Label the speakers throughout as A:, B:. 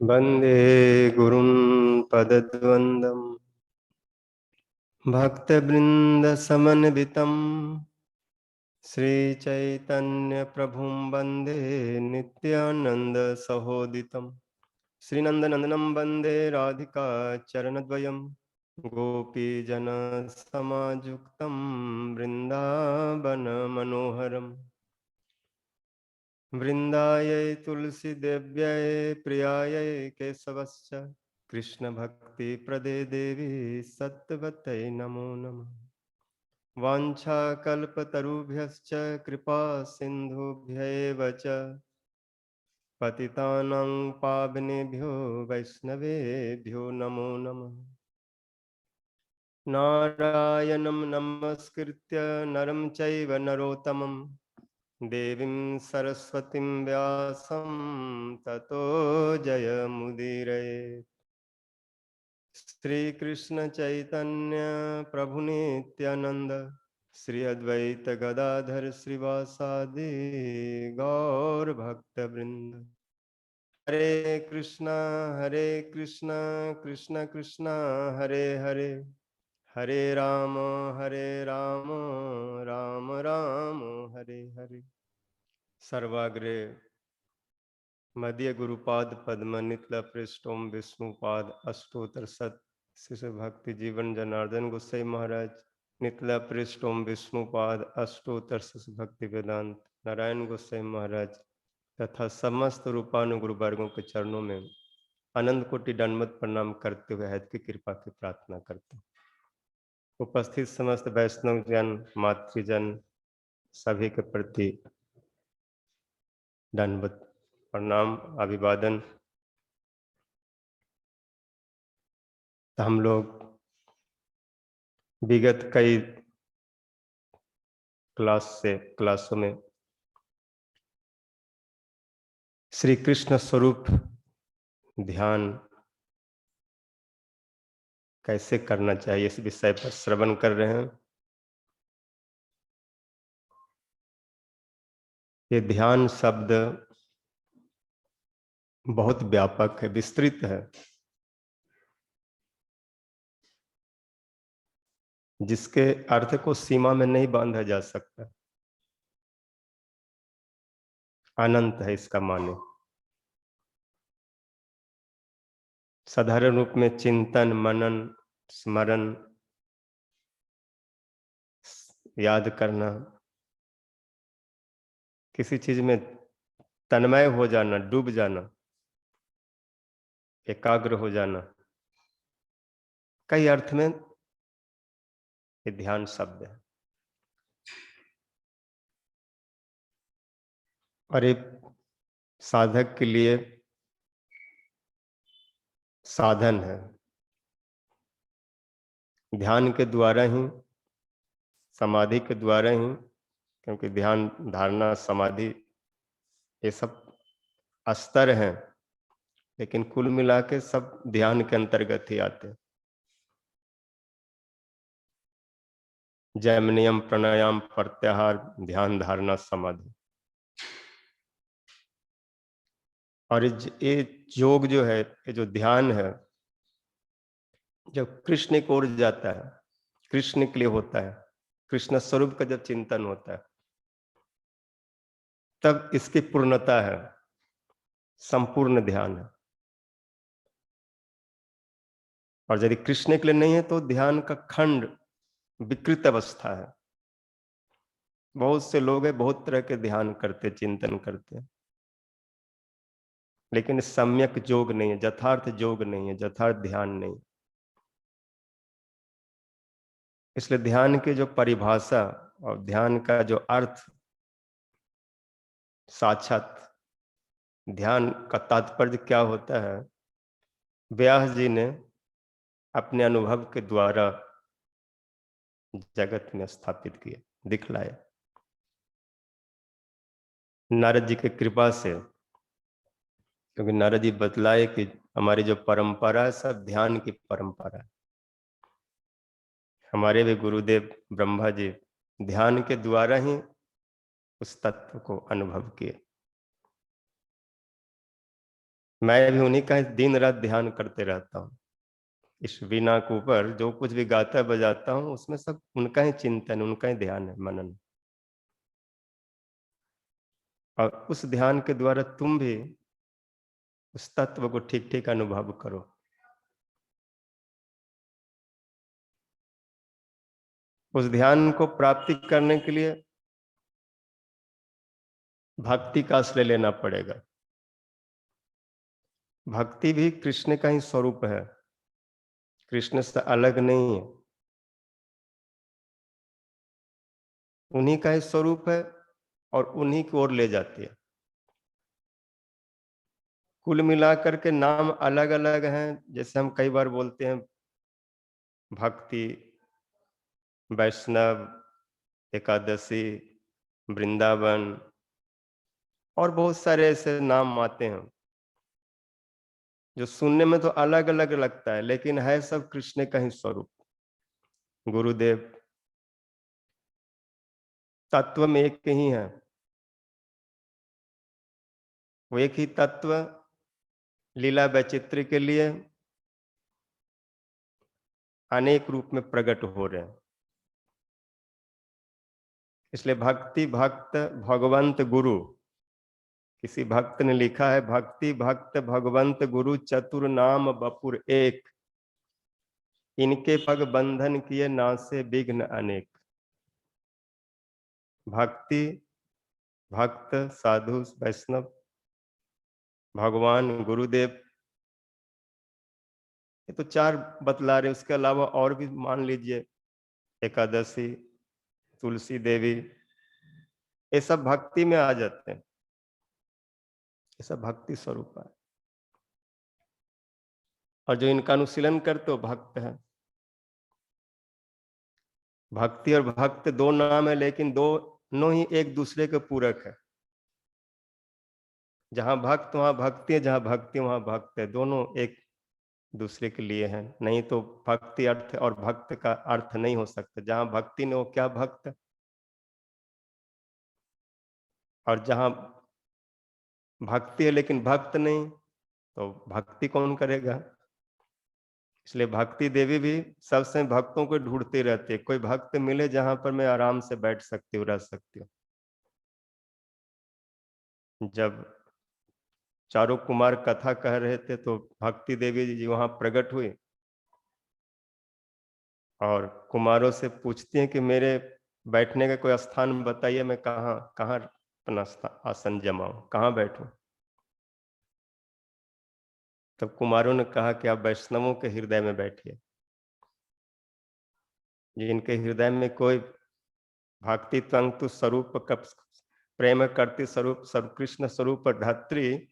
A: वंदे गुरुं पदद्वन्द्वं भक्तवृन्दसमन्वितं श्रीचैतन्यप्रभुं वन्दे नित्यानन्दसहोदितं श्रीनन्दनन्दनं वन्दे राधिका चरणद्वयं गोपीजनसमायुक्तं वृन्दावनमनोहरम् वृन्दायै तुलसीदेव्यै प्रियायै केशवश्च कृष्णभक्तिप्रदे देवी सत्वतै नमो नमः। वाञ्छाकल्पतरुभ्यश्च कृपा सिन्धुभ्यैव च पतितानां पावनेभ्यो वैष्णवेभ्यो नमो नमः। नारायणं नमस्कृत्य नरं चैव नरोत्तमं देवीं सरस्वतीं व्यासं ततो जयमुदीरये। श्री कृष्ण चैतन्य प्रभु नित्यानंद श्री अद्वैत गदाधर श्रीवासादि गौर भक्त वृंद। हरे कृष्णा कृष्ण कृष्णा हरे हरे, हरे राम राम राम हरे हरे। सर्वाग्रे मध्य गुरुपाद पद्म नितला पृष्ठोम विष्णुपाद अष्टोत्तर सत शिशु भक्ति जीवन जनार्दन गोसाई महाराज नितला पृष्ठोम विष्णुपाद अष्टोत्तर शिशु भक्ति वेदांत नारायण गोसाई महाराज तथा समस्त रूपानुगुरु वर्गों के चरणों में अनंत कोटि दंडवत प्रणाम करते हुए हद की कृपा की प्रार्थना करते हैं। उपस्थित समस्त वैष्णव जन मातृजन सभी के प्रति दंडवत प्रणाम अभिवादन। तो हम लोग विगत कई क्लासों में श्री कृष्ण स्वरूप ध्यान कैसे करना चाहिए इस विषय पर श्रवण कर रहे हैं। ये ध्यान शब्द बहुत व्यापक है, विस्तृत है, जिसके अर्थ को सीमा में नहीं बांधा जा सकता। अनंत है इसका माने। साधारण रूप में चिंतन मनन स्मरण याद करना, किसी चीज में तन्मय हो जाना, डूब जाना, एकाग्र हो जाना, कई अर्थ में ये ध्यान शब्द है। और एक साधक के लिए साधन है। ध्यान के द्वारा ही, समाधि के द्वारा ही, क्योंकि ध्यान धारणा समाधि ये सब स्तर हैं, लेकिन कुल मिला के सब ध्यान के अंतर्गत ही आते हैं। जैम नियम प्राणायाम प्रत्याहार ध्यान धारणा समाधि। और ये योग जो है, ये जो ध्यान है, जब कृष्ण की ओर जाता है, कृष्ण के लिए होता है, कृष्ण स्वरूप का जब चिंतन होता है, तब इसकी पूर्णता है, संपूर्ण ध्यान है। और यदि कृष्ण के लिए नहीं है तो ध्यान का खंड विकृत अवस्था है। बहुत से लोग हैं, बहुत तरह के ध्यान करते, चिंतन करते, लेकिन सम्यक योग नहीं है, यथार्थ योग नहीं है, यथार्थ ध्यान नहीं। इसलिए ध्यान की जो परिभाषा और ध्यान का जो अर्थ, साक्षात ध्यान का तात्पर्य क्या होता है, व्यास जी ने अपने अनुभव के द्वारा जगत में स्थापित किया, दिखलाया। नारद जी की कृपा से, क्योंकि नारद जी बतलाए कि हमारी जो परंपरा है सब ध्यान की परंपरा है। हमारे भी गुरुदेव ब्रह्मा जी ध्यान के द्वारा ही उस तत्व को अनुभव किए। मैं भी उन्हीं का दिन रात ध्यान करते रहता हूँ। इस वीणा के ऊपर जो कुछ भी गाता बजाता हूँ, उसमें सब उनका ही चिंतन, उनका ही ध्यान है, मनन। और उस ध्यान के द्वारा तुम भी उस तत्व को ठीक ठीक अनुभव करो। उस ध्यान को प्राप्ति करने के लिए भक्ति का आश्रय लेना पड़ेगा। भक्ति भी कृष्ण का ही स्वरूप है, कृष्ण से अलग नहीं है। उन्हीं का ही स्वरूप है और उन्हीं की ओर ले जाती है। कुल मिलाकर के नाम अलग अलग हैं, जैसे हम कई बार बोलते हैं भक्ति, वैष्णव, एकादशी, वृंदावन और बहुत सारे ऐसे नाम आते हैं जो सुनने में तो अलग अलग लगता है, लेकिन है सब कृष्ण का ही स्वरूप। गुरुदेव तत्व में एक ही है। वो एक ही तत्व लीला वैचित्र के लिए अनेक रूप में प्रकट हो रहे हैं। इसलिए भक्ति भक्त भगवंत गुरु, किसी भक्त ने लिखा है, भक्ति भक्त भगवंत गुरु चतुर नाम बपुर एक, इनके पग बंधन किए नासे विघ्न अनेक। भक्ति भक्त साधु वैष्णव भगवान गुरुदेव, ये तो चार बतला रहे। उसके अलावा और भी मान लीजिए एकादशी, तुलसी देवी, ये सब भक्ति में आ जाते हैं। ये सब भक्ति स्वरूप है। और जो इनका अनुशीलन करते हो भक्त है। भक्ति और भक्त दो नाम है, लेकिन दोनों ही एक दूसरे के पूरक है। जहां भक्त वहां भक्ति है, जहां भक्ति वहां भक्त है। दोनों एक दूसरे के लिए हैं। नहीं तो भक्ति अर्थ और भक्त का अर्थ नहीं हो सकता। जहां भक्ति ने वो क्या भक्त, और जहां भक्ति है लेकिन भक्त नहीं, तो भक्ति कौन करेगा। इसलिए भक्ति देवी भी सब समय भक्तों को ढूंढती रहती है। कोई भक्त मिले जहां पर मैं आराम से बैठ सकती हूँ, रह सकती हूँ। जब चारों कुमार कथा कह रहे थे तो भक्ति देवी जी वहां प्रकट हुई और कुमारों से पूछती हैं कि मेरे बैठने का कोई स्थान बताइए, मैं कहाँ कहाँ अपना आसन जमाऊं, कहाँ बैठूं। तब कुमारों ने कहा कि आप वैष्णवों के हृदय में बैठिए। जिनके हृदय में कोई भक्ति तंतु स्वरूप प्रेम करती स्वरूप सब कृष्ण स्वरूप धत्री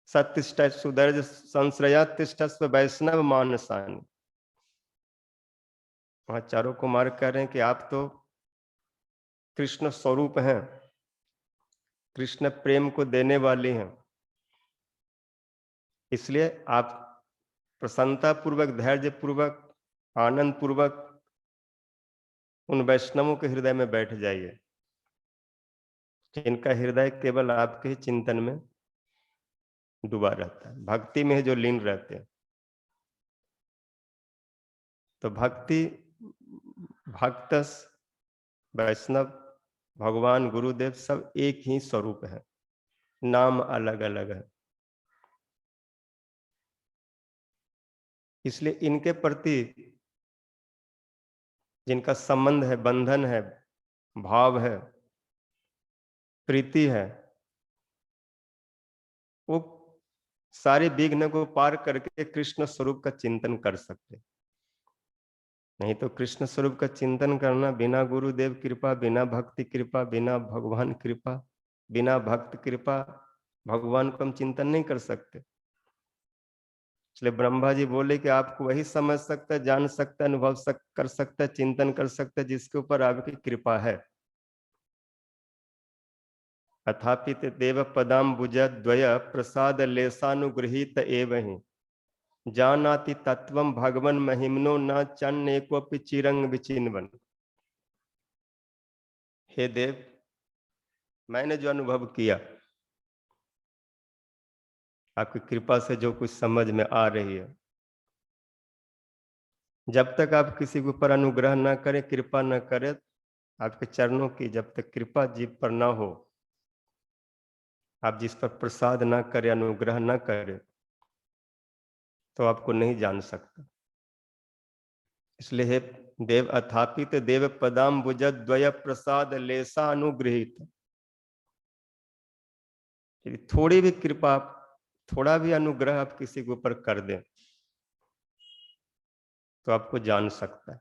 A: सत्तिष्ठ सुदर्ज संश्रया तिष्ठस्व वैष्णव मानसानी। वहां चारों कुमार कह रहे हैं कि आप तो कृष्ण स्वरूप हैं, कृष्ण प्रेम को देने वाली हैं। इसलिए आप प्रसन्नता पूर्वक, धैर्य पूर्वक, आनंद पूर्वक उन वैष्णवों के हृदय में बैठ जाइए, जिनका हृदय केवल आपके ही चिंतन में डूबा रहता है, भक्ति में जो लीन रहते हैं। तो भक्ति भक्त वैष्णव भगवान गुरुदेव सब एक ही स्वरूप है, नाम अलग अलग है। इसलिए इनके प्रति जिनका संबंध है, बंधन है, भाव है, प्रीति है, वो सारे विघ्न को पार करके कृष्ण स्वरूप का चिंतन कर सकते। नहीं तो कृष्ण स्वरूप का चिंतन करना बिना गुरुदेव कृपा, बिना भक्ति कृपा, बिना भगवान कृपा, बिना भक्त कृपा, भगवान को हम चिंतन नहीं कर सकते। इसलिए ब्रह्मा जी बोले कि आपको वही समझ सकता है, जान सकता है, अनुभव कर सकता है, चिंतन कर सकता है जिसके ऊपर आपकी कृपा है। अथापि ते देव पदाम्बुज द्वय प्रसाद लेसानुगृहीत एवहि जानाति तत्वम भगवन महिमनो न चन्नेकोपि चिरंग विचिन्वन। हे देव, मैंने जो अनुभव किया आपकी कृपा से जो कुछ समझ में आ रही है, जब तक आप किसी के ऊपर अनुग्रह न करें, कृपा न करें, आपके चरणों की जब तक कृपा जीव पर ना हो, आप जिस पर प्रसाद ना करें, अनुग्रह न करें, तो आपको नहीं जान सकता। इसलिए हे देव अथापित देव पदाम्बुज द्वय प्रसाद लेसा अनुग्रहित। यदि थोड़ी भी कृपा आप, थोड़ा भी अनुग्रह आप किसी के ऊपर कर दें, तो आपको जान सकता है,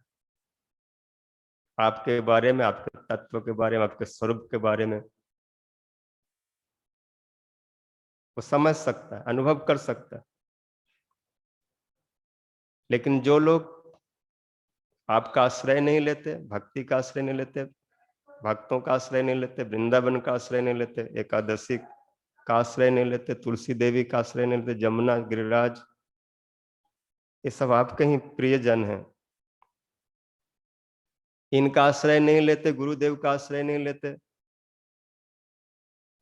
A: आपके बारे में, आपके तत्व के बारे में, आपके स्वरूप के बारे में वो समझ सकता है, अनुभव कर सकता है। लेकिन जो लोग आपका आश्रय नहीं लेते, भक्ति का आश्रय नहीं लेते, भक्तों का आश्रय नहीं लेते, वृंदावन का आश्रय नहीं लेते, एकादशी का आश्रय नहीं लेते, तुलसी देवी का आश्रय नहीं लेते, जमुना, गिरिराज, ये सब आपके ही प्रियजन हैं। इनका आश्रय नहीं लेते, गुरुदेव का आश्रय नहीं लेते,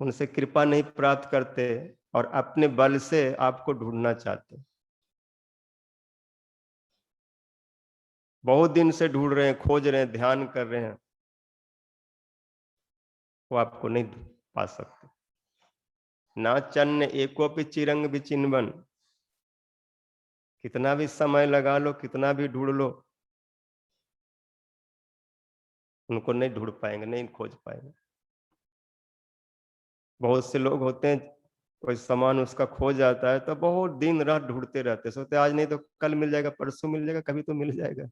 A: उनसे कृपा नहीं प्राप्त करते और अपने बल से आपको ढूंढना चाहते। बहुत दिन से ढूंढ रहे हैं, खोज रहे हैं, ध्यान कर रहे हैं, वो आपको नहीं पा सकते। ना चन्न एकोपि चिरंग विचिन्वन, कितना भी समय लगा लो, कितना भी ढूंढ लो, उनको नहीं ढूंढ पाएंगे, नहीं खोज पाएंगे। बहुत से लोग होते हैं, कोई सामान उसका खो जाता है तो बहुत दिन रात ढूंढते रहते, सोचते आज नहीं तो कल मिल जाएगा, परसों मिल जाएगा, कभी तो मिल जाएगा,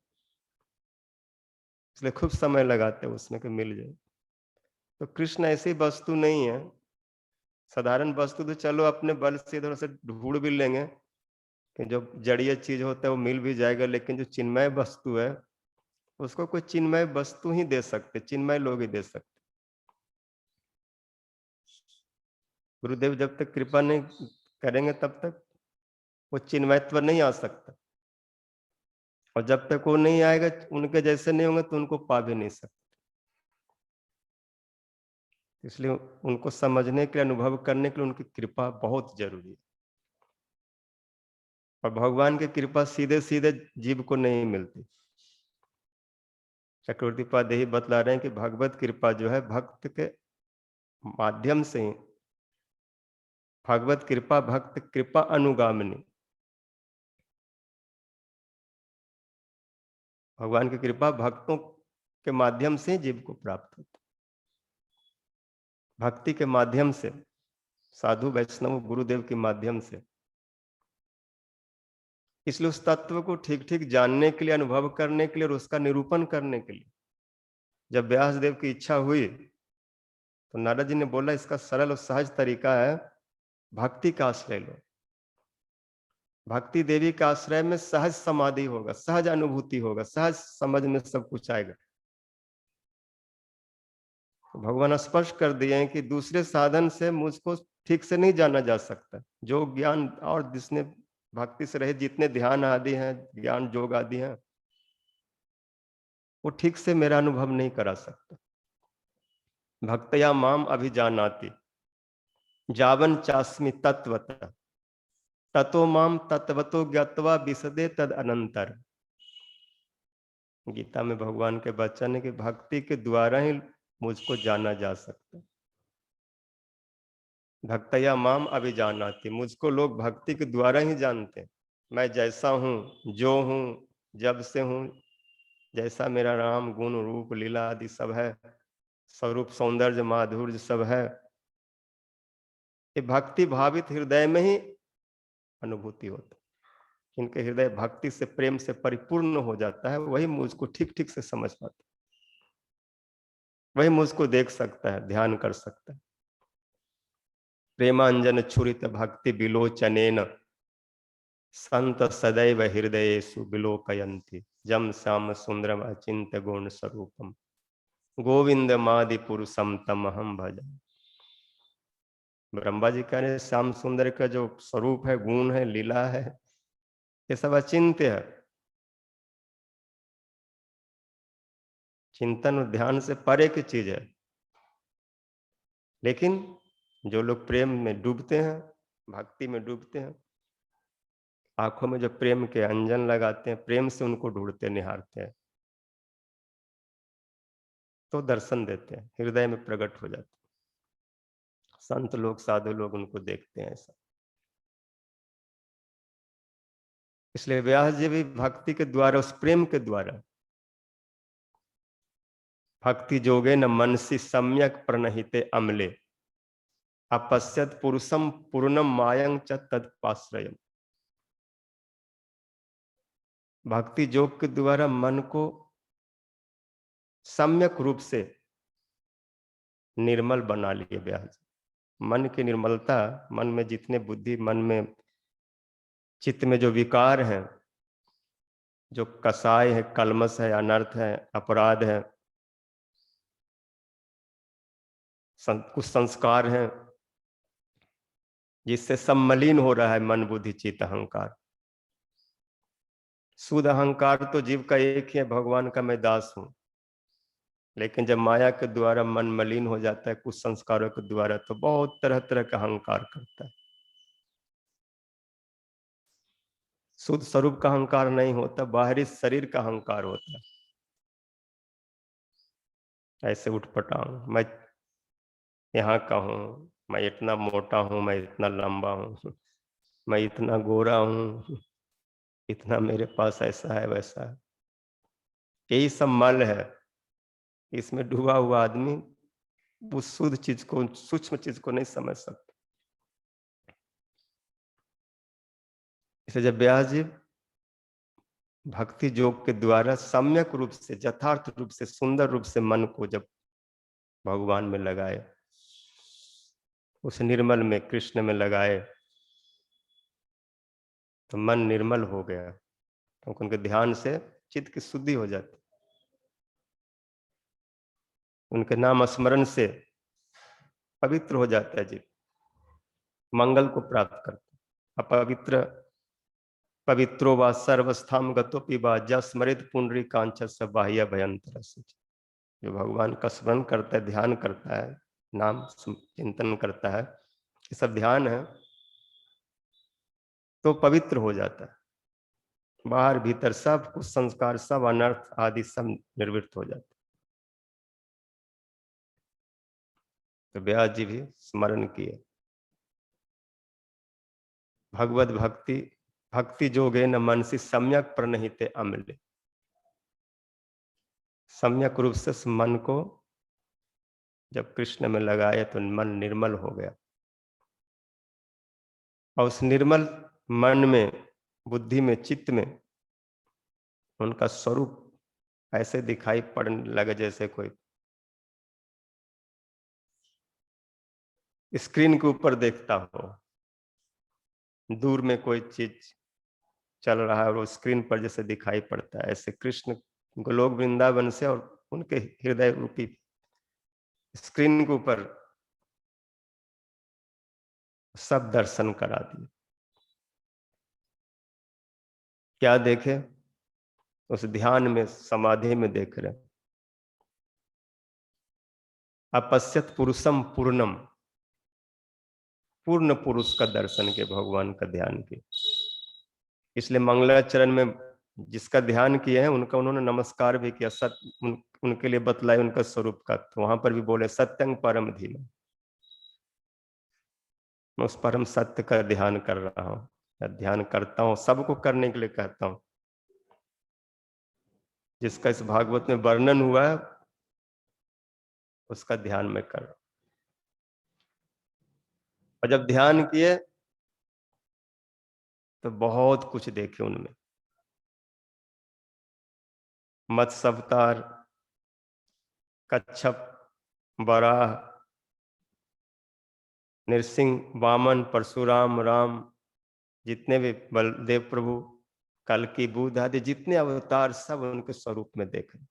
A: इसलिए खूब समय लगाते हैं उसमें कि मिल जाए। तो कृष्ण ऐसी वस्तु नहीं है। साधारण वस्तु तो चलो अपने बल से इधर से ढूंढ भी लेंगे कि जो जड़ीय चीज होता है वो मिल भी जाएगा, लेकिन जो चिन्मय वस्तु है उसको कोई चिन्मय वस्तु ही दे सकते, चिन्मय लोग ही दे सकते। गुरुदेव जब तक कृपा नहीं करेंगे तब तक वो चिन्मयत्व नहीं आ सकता, और जब तक वो नहीं आएगा, उनके जैसे नहीं होंगे तो उनको पा भी नहीं सकते। इसलिए उनको समझने के लिए, अनुभव करने के लिए उनकी कृपा बहुत जरूरी है। और भगवान की कृपा सीधे सीधे जीव को नहीं मिलती। चक्रवर्ती पाद यही बतला रहे हैं कि भगवत कृपा जो है भक्त के माध्यम से ही, भगवत कृपा भक्त कृपा अनुगामिनी, भगवान की कृपा भक्तों के माध्यम से जीव को प्राप्त होती, भक्ति के माध्यम से, साधु वैष्णव गुरुदेव के माध्यम से। इसलिए उस तत्व को ठीक ठीक जानने के लिए, अनुभव करने के लिए और उसका निरूपण करने के लिए जब व्यास देव की इच्छा हुई, तो नारद जी ने बोला इसका सरल और सहज तरीका है, भक्ति का आश्रय लो। भक्ति देवी का आश्रय में सहज समाधि होगा, सहज अनुभूति होगा, सहज समझ में सब कुछ आएगा। तो भगवान स्पष्ट कर दिए हैं कि दूसरे साधन से मुझको ठीक से नहीं जाना जा सकता। जो ज्ञान और जिसने भक्ति से रहे जितने ध्यान आदि हैं, ज्ञान योग आदि हैं, वो ठीक से मेरा अनुभव नहीं करा सकता। भक्तया माम अभिजानाति जावन चास्मि तत्वतः ततो माम तत्वतो ज्ञात्वा विशदे तद अनंतर। गीता में भगवान के वचन है कि भक्ति के द्वारा ही मुझको जाना जा सकता है। भक्तया माम अभिजानाति, मुझको लोग भक्ति के द्वारा ही जानते हैं। मैं जैसा हूँ, जो हूँ, जब से हूँ, जैसा मेरा नाम, गुण, रूप, लीला आदि सब है, स्वरूप, सौंदर्य, माधुर्य सब है, ये भक्ति भावित हृदय में ही अनुभूति होती है। इनके हृदय भक्ति से, प्रेम से परिपूर्ण हो जाता है, वही मुझको ठीक ठीक से समझ पाता है, वही मुझको देख सकता है, ध्यान कर सकता है। प्रेमांजन छुरित भक्ति विलोचनेन संत सदैव हृदयेषु विलोकयन्ति जम श्याम सुंदरम अचिंत्य गुण स्वरूपम गोविंद मादि पुरुषम तम हम भजन। ब्रह्मा जी कह रहे श्याम सुंदर का जो स्वरूप है, गुण है, लीला है, ये सब अचिंत्य है, चिंतन और ध्यान से परे की चीज है। लेकिन जो लोग प्रेम में डूबते हैं, भक्ति में डूबते हैं, आंखों में जो प्रेम के अंजन लगाते हैं, प्रेम से उनको ढूंढते निहारते हैं, तो दर्शन देते हैं, हृदय में प्रकट हो जाते हैं। संत लोग, साधु लोग उनको देखते हैं ऐसा। इसलिए व्यास जी भी भक्ति के द्वारा, उस प्रेम के द्वारा, भक्ति जोगे न मनसि सम्यक प्रणहिते अम्ले अपश्यत पुरुषम पूर्णम मायं च तत्पाश्रयम्। भक्ति योग के द्वारा मन को सम्यक रूप से निर्मल बना लिए व्यास जी। मन की निर्मलता, मन में जितने बुद्धि, मन में चित्त में जो विकार हैं, जो कसाय है, कलमस है, अनर्थ है, अपराध है, कुछ संस्कार हैं जिससे सब मलिन हो रहा है मन, बुद्धि, चित्त, अहंकार। शुद्ध अहंकार तो जीव का एक ही है, भगवान का मैं दास हूं। लेकिन जब माया के द्वारा मन मलिन हो जाता है कुछ संस्कारों के द्वारा, तो बहुत तरह तरह का अहंकार करता है। शुद्ध स्वरूप का अहंकार नहीं होता, बाहरी शरीर का अहंकार होता है। ऐसे उठपटांग, मैं यहाँ का हूँ, मैं इतना मोटा हूँ, मैं इतना लंबा हूँ, मैं इतना गोरा हूँ, इतना मेरे पास ऐसा है वैसा है। यही सब मल है। इसमें डूबा हुआ आदमी उस शुद्ध चीज को, सूक्ष्म चीज को नहीं समझ सकता। इसे जब व्यास जी भक्ति योग के द्वारा सम्यक रूप से, यथार्थ रूप से, सुंदर रूप से मन को जब भगवान में लगाए, उस निर्मल में, कृष्ण में लगाए, तो मन निर्मल हो गया। तो उनके ध्यान से चित्त की शुद्धि हो जाती, उनके नाम स्मरण से पवित्र हो जाता है जीव, मंगल को प्राप्त करता है। अपवित्र पवित्रो वा सर्वस्थाम गतोपि वा जस्मृत पुंडरी कांच से बाह्य भयंतर। जो भगवान का स्मरण करता है, ध्यान करता है, नाम चिंतन करता है, ये सब ध्यान है, तो पवित्र हो जाता है। बाहर भीतर सब कुछ संस्कार, सब अनर्थ आदि सब निर्वृत्त हो जाते। तो व्यास जी भी स्मरण किए, भगवत भक्ति भक्ति जोगे न मनसि सम्यक प्रणहिते अम्ले। सम्यक रूप से उस मन को जब कृष्ण में लगाए तो मन निर्मल हो गया, और उस निर्मल मन में, बुद्धि में, चित्त में उनका स्वरूप ऐसे दिखाई पड़ने लगे जैसे कोई स्क्रीन के ऊपर देखता हो, दूर में कोई चीज चल रहा है और वो स्क्रीन पर जैसे दिखाई पड़ता है, ऐसे कृष्ण गोलोक वृंदावन से और उनके हृदय रूपी स्क्रीन के ऊपर सब दर्शन करा दिए। क्या देखे? उस ध्यान में, समाधि में देख रहे, अपश्यत पुरुषम पूर्णम, पूर्ण पुरुष का दर्शन के, भगवान का ध्यान के। इसलिए मंगलाचरण में जिसका ध्यान किए हैं उनका उन्होंने नमस्कार भी किया, उनके लिए बतलाए उनका स्वरूप का। तो वहां पर भी बोले सत्यं परम धीमं, मैं उस परम सत्य का ध्यान कर रहा हूँ, ध्यान करता हूँ, सबको करने के लिए कहता हूँ। जिसका इस भागवत में वर्णन हुआ है उसका ध्यान में कर रहा हूं। और जब ध्यान किए तो बहुत कुछ देखे उनमें, मत्स्य अवतार, कच्छप, वराह, नृसिंह, वामन, परशुराम, राम, जितने भी बलदेव प्रभु, कल्कि, बुद्ध आदि जितने अवतार, सब उनके स्वरूप में देखे।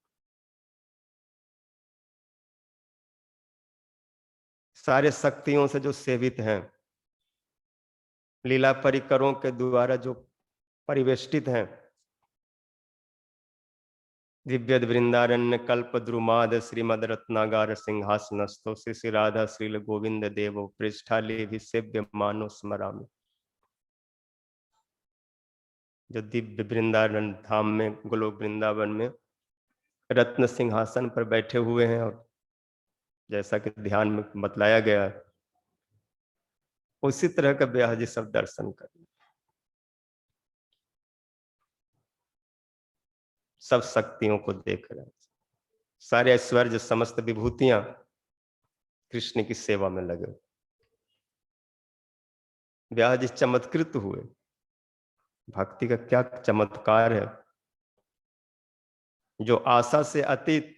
A: सारे शक्तियों से जो सेवित हैं, लीला परिकरों के द्वारा जो परिवेष्टित हैं, दिव्यद वृंदारण्य कल्प द्रुमाद श्रीमद रत्नागार सिंहासनस्थो श्री श्री राधा श्रील गोविंद देवो पृष्ठाले भी सेव्य मानो स्मरामि। जो दिव्य वृंदावन धाम में, गोलोक वृंदावन में रत्न सिंहासन पर बैठे हुए हैं, और जैसा कि ध्यान में बतलाया गया उसी तरह का ब्याह जी सब दर्शन कर, सब शक्तियों को देख रहे हैं, सारे ऐश्वर्य समस्त विभूतियां कृष्ण की सेवा में लगे। ब्याह जी चमत्कृत हुए। भक्ति का क्या चमत्कार है, जो आशा से अतीत,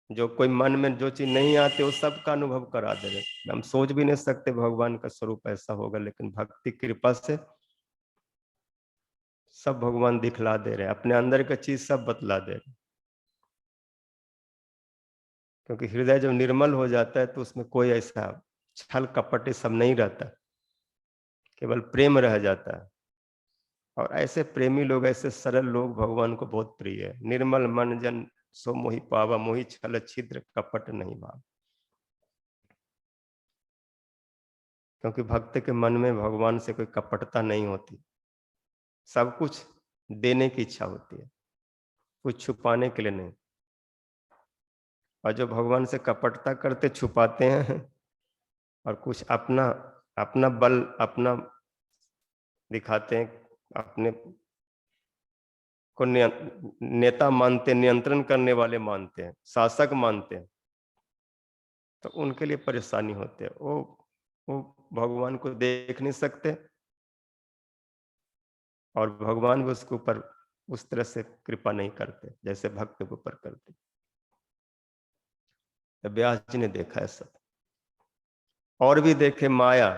A: जो कोई मन में जो चीज नहीं आती वो सबका अनुभव करा दे रहे। हम सोच भी नहीं सकते भगवान का स्वरूप ऐसा होगा, लेकिन भक्ति कृपा से सब भगवान दिखला दे रहे हैं, अपने अंदर का चीज सब बतला दे रहे हैं। क्योंकि हृदय जब निर्मल हो जाता है तो उसमें कोई ऐसा छल कपट ये सब नहीं रहता, केवल प्रेम रह जाता है। और ऐसे प्रेमी लोग, ऐसे सरल लोग भगवान को बहुत प्रिय है। निर्मल मन जन सो मोहि पावा, मोहि छल छिद्र कपट नहीं भाव। क्योंकि भक्त के मन में भगवान से कोई कपटता नहीं होती, सब कुछ देने की इच्छा होती है, कुछ छुपाने के लिए नहीं। और जो भगवान से कपटता करते छुपाते हैं और कुछ अपना अपना बल अपना दिखाते हैं, अपने को नेता मानते, नियंत्रण करने वाले मानते हैं, शासक मानते हैं, तो उनके लिए परेशानी होती है। वो भगवान को देख नहीं सकते और भगवान भी उसके ऊपर उस तरह से कृपा नहीं करते जैसे भक्त के ऊपर करते। तो व्यास जी ने देखा है सब, और भी देखे माया।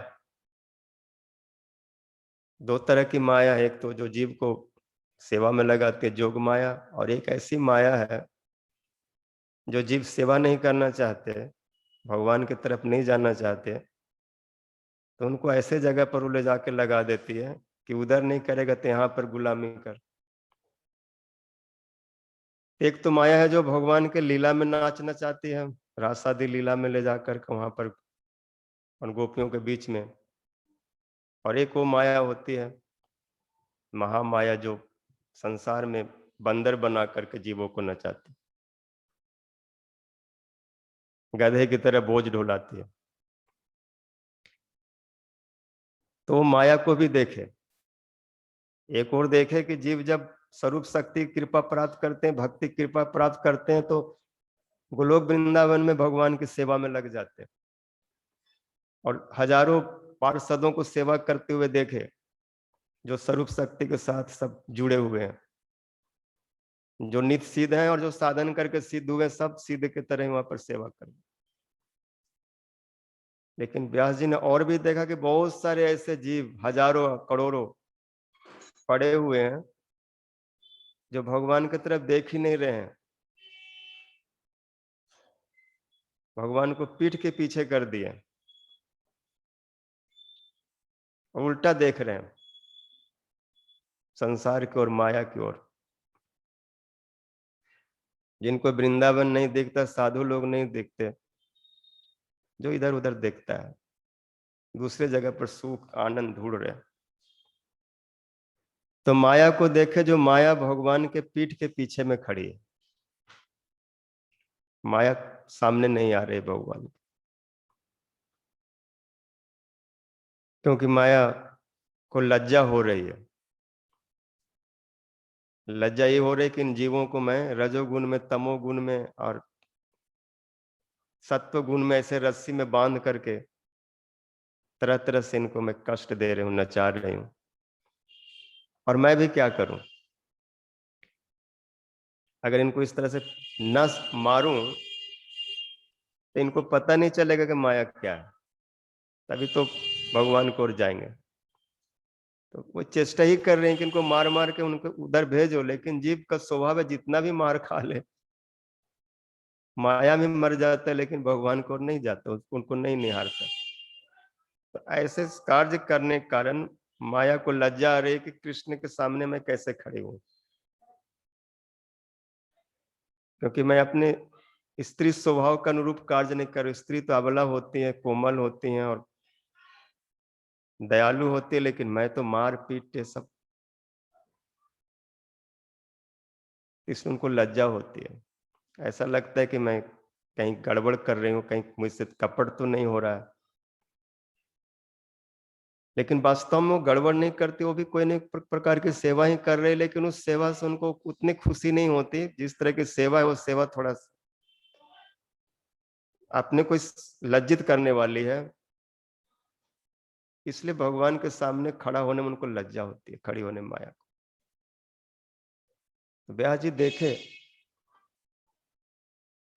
A: दो तरह की माया, एक तो जो जीव को सेवा में लगाते जोग माया, और एक ऐसी माया है जो जीव सेवा नहीं करना चाहते, भगवान की तरफ नहीं जाना चाहते, तो उनको ऐसे जगह पर वो ले जाके लगा देती है कि उधर नहीं करेगा तो यहाँ पर गुलामी कर। एक तो माया है जो भगवान के लीला में नाचना चाहती है, रासादी लीला में ले जाकर के वहां पर उन गोपियों के बीच में। और एक वो माया होती है महामाया, जो संसार में बंदर बना करके जीवों को नचाती, गधे की तरह बोझ ढोलाती है। तो वो माया को भी देखे। एक और देखे कि जीव जब स्वरूप शक्ति कृपा प्राप्त करते हैं, भक्ति कृपा प्राप्त करते हैं, तो गोलोक वृंदावन में भगवान की सेवा में लग जाते हैं और हजारों पार्षदों को सेवा करते हुए देखे, जो स्वरूप शक्ति के साथ सब जुड़े हुए हैं, जो नित्य सिद्ध हैं और जो साधन करके सिद्ध हुए, सब सिद्ध के तरह वहां पर सेवा कर। लेकिन व्यास जी ने और भी देखा कि बहुत सारे ऐसे जीव, हजारों करोड़ों पड़े हुए हैं जो भगवान की तरफ देख ही नहीं रहे हैं, भगवान को पीठ के पीछे कर दिए और उल्टा देख रहे हैं संसार की ओर, माया की ओर। जिनको वृंदावन नहीं दिखता, साधु लोग नहीं दिखते, जो इधर उधर देखता है, दूसरे जगह पर सुख आनंद ढूंढ रहे हैं। तो माया को देखे, जो माया भगवान के पीठ के पीछे में खड़ी है, माया सामने नहीं आ रही भगवान, क्योंकि माया को लज्जा हो रही है। लज्जा ये हो रही है कि इन जीवों को मैं रजोगुण में, तमोगुण में और सत्व गुण में ऐसे रस्सी में बांध करके तरह तरह से इनको मैं कष्ट दे रही हूँ, नचा रही हूँ, और मैं भी क्या करूं। अगर इनको इस तरह से न मारूं तो इनको पता नहीं चलेगा कि माया क्या है, तभी तो भगवान को ओर जाएंगे। तो वो चेष्टा ही कर रहे हैं कि इनको मार मार के उनको उधर भेजो, लेकिन जीव का स्वभाव है जितना भी मार खा ले, माया में मर जाता है, लेकिन भगवान को ओर नहीं जाता, उनको नहीं निहारता। तो ऐसे कार्य करने के कारण माया को लज्जा आ रही है कि कृष्ण के सामने मैं कैसे खड़ी हूं। क्योंकि मैं अपने स्त्री स्वभाव के अनुरूप कार्य नहीं कर रही। स्त्री तो अबला होती है, कोमल होती हैं और दयालु होती है, लेकिन मैं तो मार पीट ये सब, इसमें उनको लज्जा होती है। ऐसा लगता है कि मैं कहीं गड़बड़ कर रही हूँ, कहीं मुझसे कपट तो नहीं हो रहा है। लेकिन वास्तव में वो गड़बड़ नहीं करती, वो भी कोई न प्रकार की सेवा ही कर रहे हैं, लेकिन उस सेवा से उनको उतनी खुशी नहीं होती जिस तरह की सेवा है। वो सेवा थोड़ा अपने को लज्जित करने वाली है, इसलिए भगवान के सामने खड़ा होने में उनको लज्जा होती है, खड़ी होने में माया को। तो ब्याह जी देखे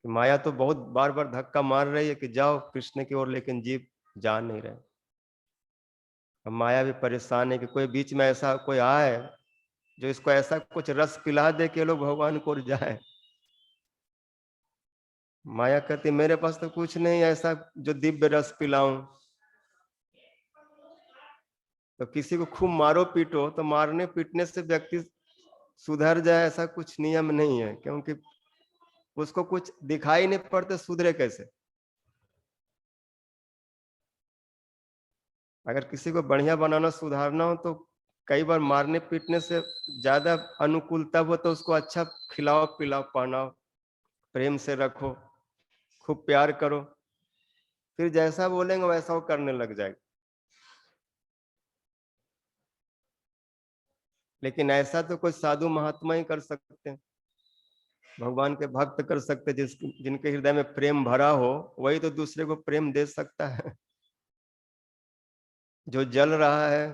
A: कि माया तो बहुत बार बार धक्का मार रही है कि जाओ कृष्ण की ओर, लेकिन जीव जा नहीं रहे। अब माया भी परेशान है कि कोई बीच में ऐसा कोई आए जो इसको ऐसा कुछ रस पिला दे कि लोग भगवान को ओर जाए। माया कहती मेरे पास तो कुछ नहीं ऐसा जो दिव्य रस पिलाऊं। तो किसी को खूब मारो पीटो तो मारने पीटने से व्यक्ति सुधर जाए ऐसा कुछ नियम नहीं है, क्योंकि उसको कुछ दिखाई नहीं पड़ते, सुधरे कैसे। अगर किसी को बढ़िया बनाना सुधारना हो तो कई बार मारने पीटने से ज्यादा अनुकूलता हो तो उसको अच्छा खिलाओ पिलाओ पहनाओ, प्रेम से रखो, खूब प्यार करो, फिर जैसा बोलेंगे वैसा वो करने लग जाएगा। लेकिन ऐसा तो कोई साधु महात्मा ही कर सकते हैं, भगवान के भक्त कर सकते, जिनके हृदय में प्रेम भरा हो वही तो दूसरे को प्रेम दे सकता है। जो जल रहा है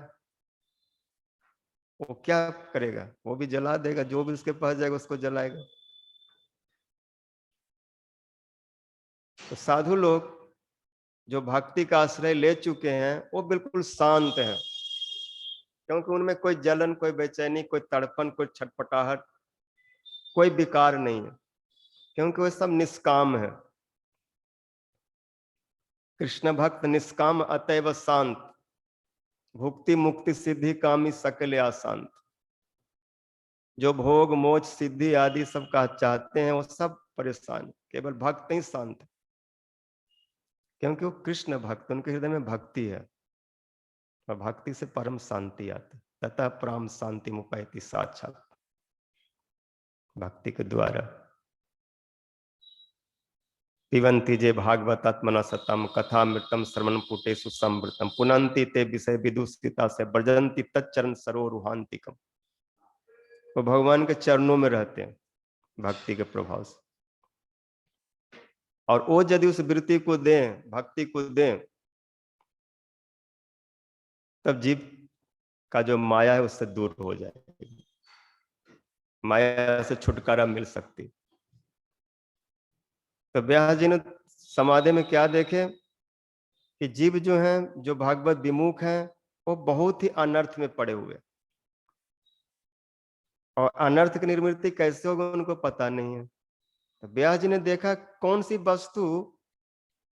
A: वो क्या करेगा, वो भी जला देगा, जो भी उसके पास जाएगा उसको जलाएगा। तो साधु लोग जो भक्ति का आश्रय ले चुके हैं वो बिल्कुल शांत हैं, क्योंकि उनमें कोई जलन, कोई बेचैनी, कोई तड़पन, कोई छटपटाहट, कोई विकार नहीं है, क्योंकि वो सब निष्काम है। कृष्ण भक्त निष्काम अतएव शांत, भुक्ति मुक्ति सिद्धि कामी सकल आशांत। जो भोग मोच सिद्धि आदि सब का चाहते हैं वो सब परेशान, केवल भक्त ही शांत है, क्योंकि वो कृष्ण भक्त, उनके हृदय में भक्ति है और भक्ति से परम शांति आती, तथा प्राम शांति मुपैति साक्षात। भक्ति के द्वारा पिबन्ति जे भागवतात्मना सतम कथामृतम श्रवण पुटेषु संवृतम पुनन्ति ते विषय विदुषिता से ब्रजंती तच्चरण सरोरुहांतिकम। वो भगवान के चरणों में रहते हैं भक्ति के प्रभाव से, और वो यदि उस वृत्ति को दें, भक्ति को दें, तब जीव का जो माया है उससे दूर हो जाएगी, माया से छुटकारा मिल सकती। तो व्यास जी ने समाधि में क्या देखे कि जीव जो हैं, जो भागवत विमुख हैं, वो बहुत ही अनर्थ में पड़े हुए, और अनर्थ की निर्वृत्ति कैसे होगी उनको पता नहीं है। तो व्यास जी ने देखा कौन सी वस्तु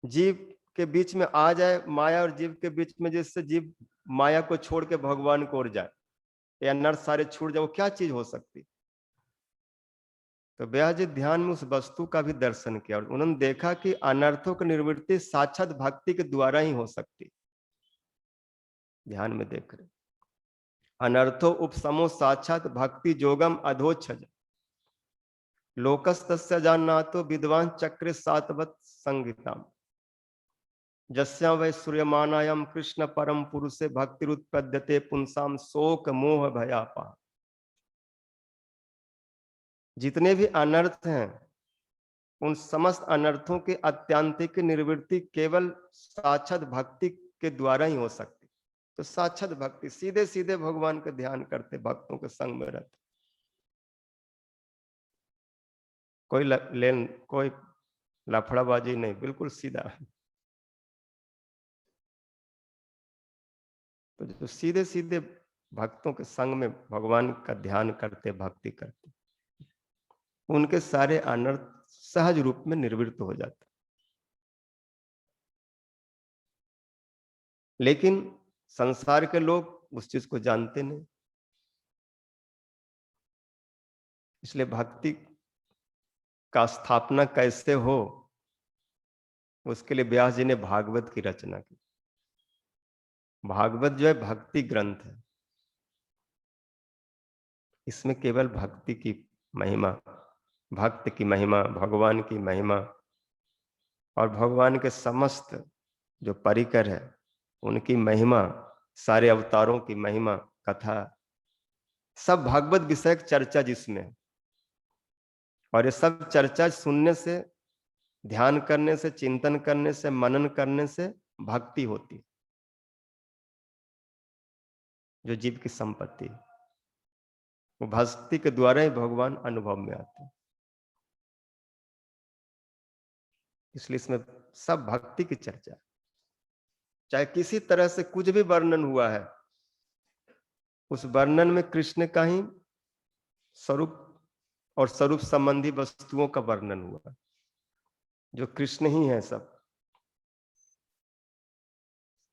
A: जीव के बीच में आ जाए, माया और जीव के बीच में, जिससे जीव माया को छोड़ के भगवान को ओर जाए, या अनर्थ सारे छूट जाए, वो क्या चीज हो सकती। तो व्यास जी ध्यान में उस वस्तु का भी दर्शन किया और उन्होंने देखा कि अनर्थों की निवृत्ति साक्षात भक्ति के द्वारा ही हो सकती। ध्यान में देख रहे, अनर्थो उपसमो साक्षात भक्ति जोगम अधोक्षज लोकस्तस्य जाननातो विद्वान चक्र सातवत संगीताम जस्या वै सूर्यमानायम कृष्ण परम पुरुषे भक्तिरुत्पद्यते पुंसाम शोक मोह भयापा। जितने भी अनर्थ हैं उन समस्त अनर्थों के अत्यांतिक निवृत्ति केवल साक्षात भक्ति के द्वारा ही हो सकती। तो साक्षात भक्ति, सीधे सीधे भगवान का ध्यान करते, भक्तों के संग में रहते, कोई लेन कोई लफड़ाबाजी नहीं, बिल्कुल सीधा। तो जो सीधे सीधे भक्तों के संग में भगवान का ध्यान करते, भक्ति करते, उनके सारे अनर्थ सहज रूप में निवृत्त हो जाते। लेकिन संसार के लोग उस चीज को जानते नहीं, इसलिए भक्ति का स्थापना कैसे हो, उसके लिए व्यास जी ने भागवत की रचना की। भागवत जो है भक्ति ग्रंथ है, इसमें केवल भक्ति की महिमा, भक्त की महिमा, भगवान की महिमा और भगवान के समस्त जो परिकर है उनकी महिमा, सारे अवतारों की महिमा, कथा, सब भागवत विषयक चर्चा जिसमें है। और ये सब चर्चा सुनने से, ध्यान करने से, चिंतन करने से, मनन करने से भक्ति होती है, जो जीव की संपत्ति है। वो भक्ति के द्वारा ही भगवान अनुभव में आते हैं। इसलिए इसमें सब भक्ति की चर्चा है। चाहे किसी तरह से कुछ भी वर्णन हुआ है, उस वर्णन में कृष्ण का ही स्वरूप और स्वरूप संबंधी वस्तुओं का वर्णन हुआ है, जो कृष्ण ही है सब।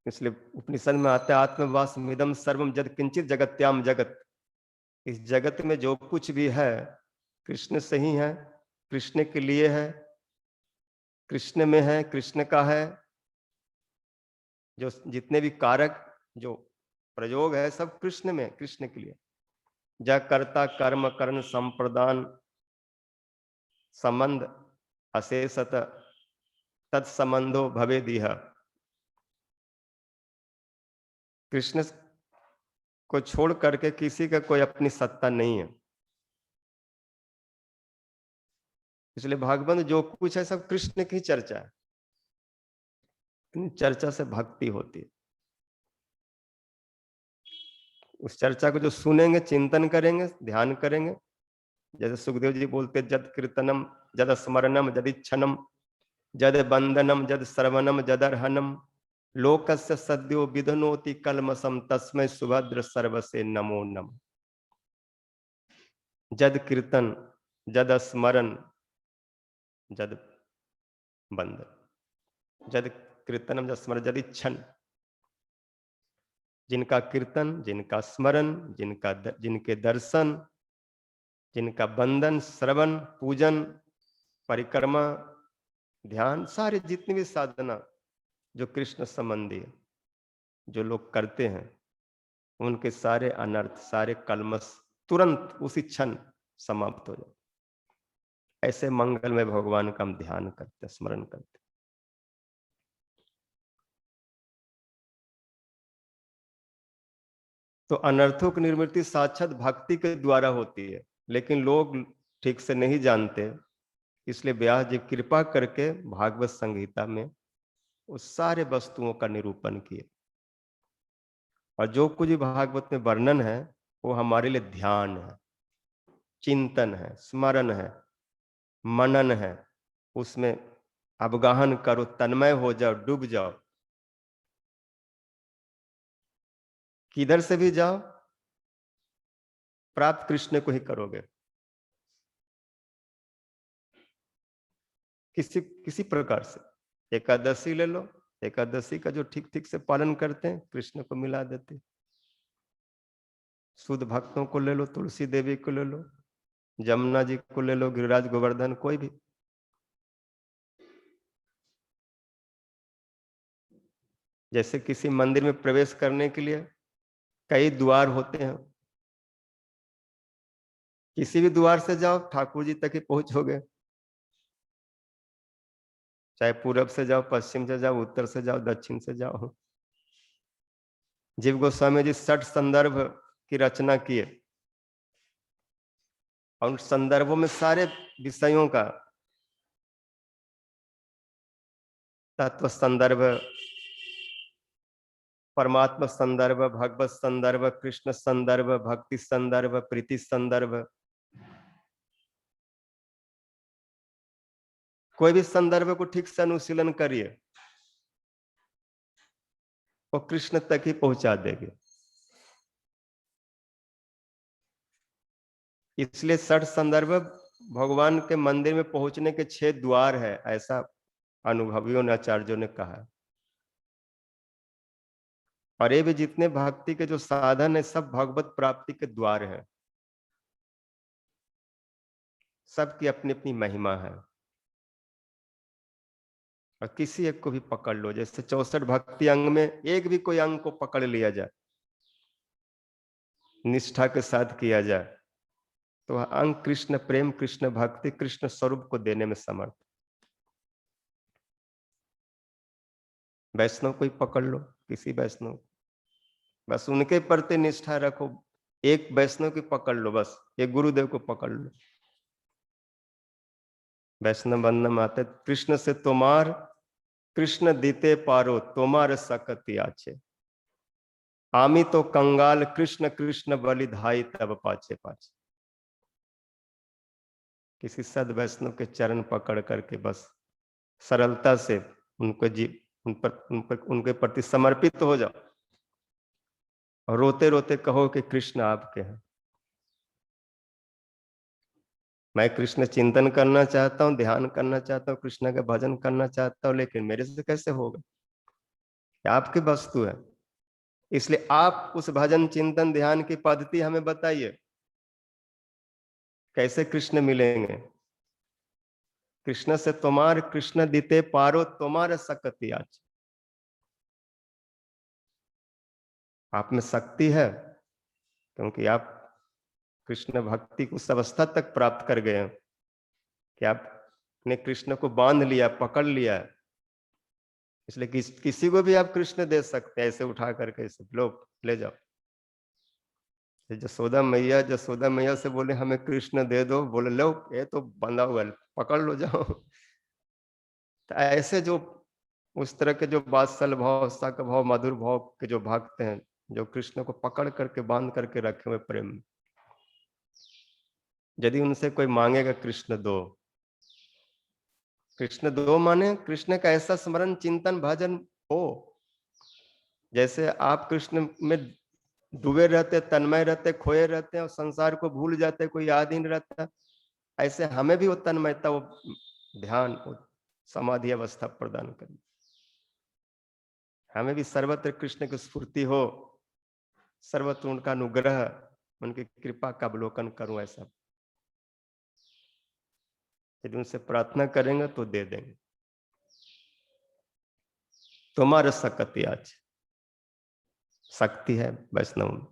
A: इसलिए उपनिषद में आता है आत्मवास मिदम सर्वम जद किंचित जगत्याम जगत। इस जगत में जो कुछ भी है कृष्ण से ही है, कृष्ण के लिए है, कृष्ण में है, कृष्ण का है। जो जितने भी कारक, जो प्रयोग है, सब कृष्ण में, कृष्ण के लिए। जा कर्ता कर्म कर्ण संप्रदान संबंध अशेषत तत्संबंधो भवे दिह। कृष्ण को छोड़ करके किसी का कोई अपनी सत्ता नहीं है। इसलिए भागवत में जो कुछ है सब कृष्ण की चर्चा है, चर्चा से भक्ति होती है। उस चर्चा को जो सुनेंगे, चिंतन करेंगे, ध्यान करेंगे, जैसे सुखदेव जी बोलते जद कीर्तनम जद स्मरणम जद इच्छनम जद बंदनम जद श्रवणम जदर्हनम लोकस्य सद्यो विधनोति कलमसम तस्मै सुभद्र सर्वसे नमो नम। जद कीर्तन जद स्मरण जद बंदन, जद कीर्तनम जद स्मरण जद इच्छन। जिनका कीर्तन, जिनका स्मरण, जिनके दर्शन, जिनका बंदन, श्रवण, पूजन, परिक्रमा, ध्यान, सारे जितनी भी साधना जो कृष्ण संबंधी है, जो लोग करते हैं, उनके सारे अनर्थ, सारे कलमश तुरंत उसी क्षण समाप्त हो जाते। ऐसे मंगल में भगवान का हम ध्यान करते, स्मरण करते। तो अनर्थों की निर्वृत्ति साक्षात भक्ति के द्वारा होती है, लेकिन लोग ठीक से नहीं जानते। इसलिए व्यास जी कृपा करके भागवत संहिता में उस सारे वस्तुओं का निरूपण किए। और जो कुछ भी भागवत में वर्णन है वो हमारे लिए ध्यान है, चिंतन है, स्मरण है, मनन है। उसमें अवगाहन करो, तन्मय हो जाओ, डूब जाओ। किधर से भी जाओ, प्राप्त कृष्ण को ही करोगे। किसी किसी प्रकार से एकादशी ले लो, एकादशी का जो ठीक ठीक से पालन करते हैं कृष्ण को मिला देते। शुद्ध भक्तों को ले लो, तुलसी देवी को ले लो, जमुना जी को ले लो, गिरिराज गोवर्धन, कोई भी। जैसे किसी मंदिर में प्रवेश करने के लिए कई द्वार होते हैं, किसी भी द्वार से जाओ ठाकुर जी तक ही पहुंचोगे। चाहे पूरब से जाओ, पश्चिम से जाओ, उत्तर से जाओ, दक्षिण से जाओ। जीव गोस्वामी जी 60 संदर्भ की रचना किए और उन संदर्भों में सारे विषयों का तत्व संदर्भ, परमात्मा संदर्भ, भगवत संदर्भ, कृष्ण संदर्भ, भक्ति संदर्भ, प्रीति संदर्भ, कोई भी संदर्भ को ठीक से अनुशीलन करिए, वो कृष्ण तक ही पहुंचा देंगे। इसलिए 60 संदर्भ भगवान के मंदिर में पहुंचने के 6 द्वार है, ऐसा अनुभवियों ने, आचार्यों ने कहा। और ये भी जितने भक्ति के जो साधन है सब भगवत प्राप्ति के द्वार है। सबकी अपनी अपनी महिमा है, और किसी एक को भी पकड़ लो, जैसे 64 भक्ति अंग में एक भी कोई अंग को पकड़ लिया जाए, निष्ठा के साथ किया जाए, तो वह अंग कृष्ण प्रेम, कृष्ण भक्ति, कृष्ण स्वरूप को देने में समर्थ। वैष्णव कोई पकड़ लो, किसी वैष्णव, बस उनके प्रति निष्ठा रखो। एक वैष्णव की पकड़ लो, बस एक गुरुदेव को पकड़ लो। वैष्णव बंधन में आते, कृष्ण से तोमार, कृष्ण दीते पारो तोमार सकति आचे, आमी तो कंगाल, कृष्ण कृष्ण बलिधाई तब पाछे पाछे। किसी सद वैष्णव के चरण पकड़ करके बस सरलता से उनको उनके प्रति समर्पित हो जाओ, और रोते रोते कहो कि कृष्ण आपके हैं। मैं कृष्ण चिंतन करना चाहता हूँ, ध्यान करना चाहता हूँ, कृष्ण का भजन करना चाहता हूँ, लेकिन मेरे से कैसे होगा, ये आपकी वस्तु है। इसलिए आप उस भजन चिंतन ध्यान की पद्धति हमें बताइए, कैसे कृष्ण मिलेंगे। कृष्ण से तुम्हार, कृष्ण दीते पारो तुम्हारे सकति आज। आप में शक्ति है, क्योंकि आप कृष्ण भक्ति को उस अवस्था तक प्राप्त कर गए हैं कि आपने कृष्ण को बांध लिया, पकड़ लिया है। इसलिए किसी को भी आप कृष्ण दे सकते हैं, ऐसे उठा करके, ऐसे लो ले जाओ। जसोदा मैया से बोले हमें कृष्ण दे दो, बोले लो ये तो बंधा हुआ है, पकड़ लो जाओ। तो ऐसे जो उस तरह के जो वात्सल भाव, सक भाव, मधुर भाव के जो भक्त हैं, जो कृष्ण को पकड़ करके बांध करके रखे हुए प्रेम में, यदि उनसे कोई मांगेगा कृष्ण दो, कृष्ण दो माने कृष्ण का ऐसा स्मरण चिंतन भजन हो, जैसे आप कृष्ण में डूबे रहते, तन्मय रहते, खोए रहते हैं और संसार को भूल जाते, कोई याद ही नहीं रहता, ऐसे हमें भी वो तन्मयता, वो ध्यान, वो समाधि अवस्था प्रदान करें। हमें भी सर्वत्र कृष्ण की स्फूर्ति हो, सर्वत्र उनका अनुग्रह, उनकी कृपा का अवलोकन करूं, ऐसा यदि उनसे प्रार्थना करेंगे तो दे देंगे। तुम्हारे सकति आज, शक्ति है वैष्णव में,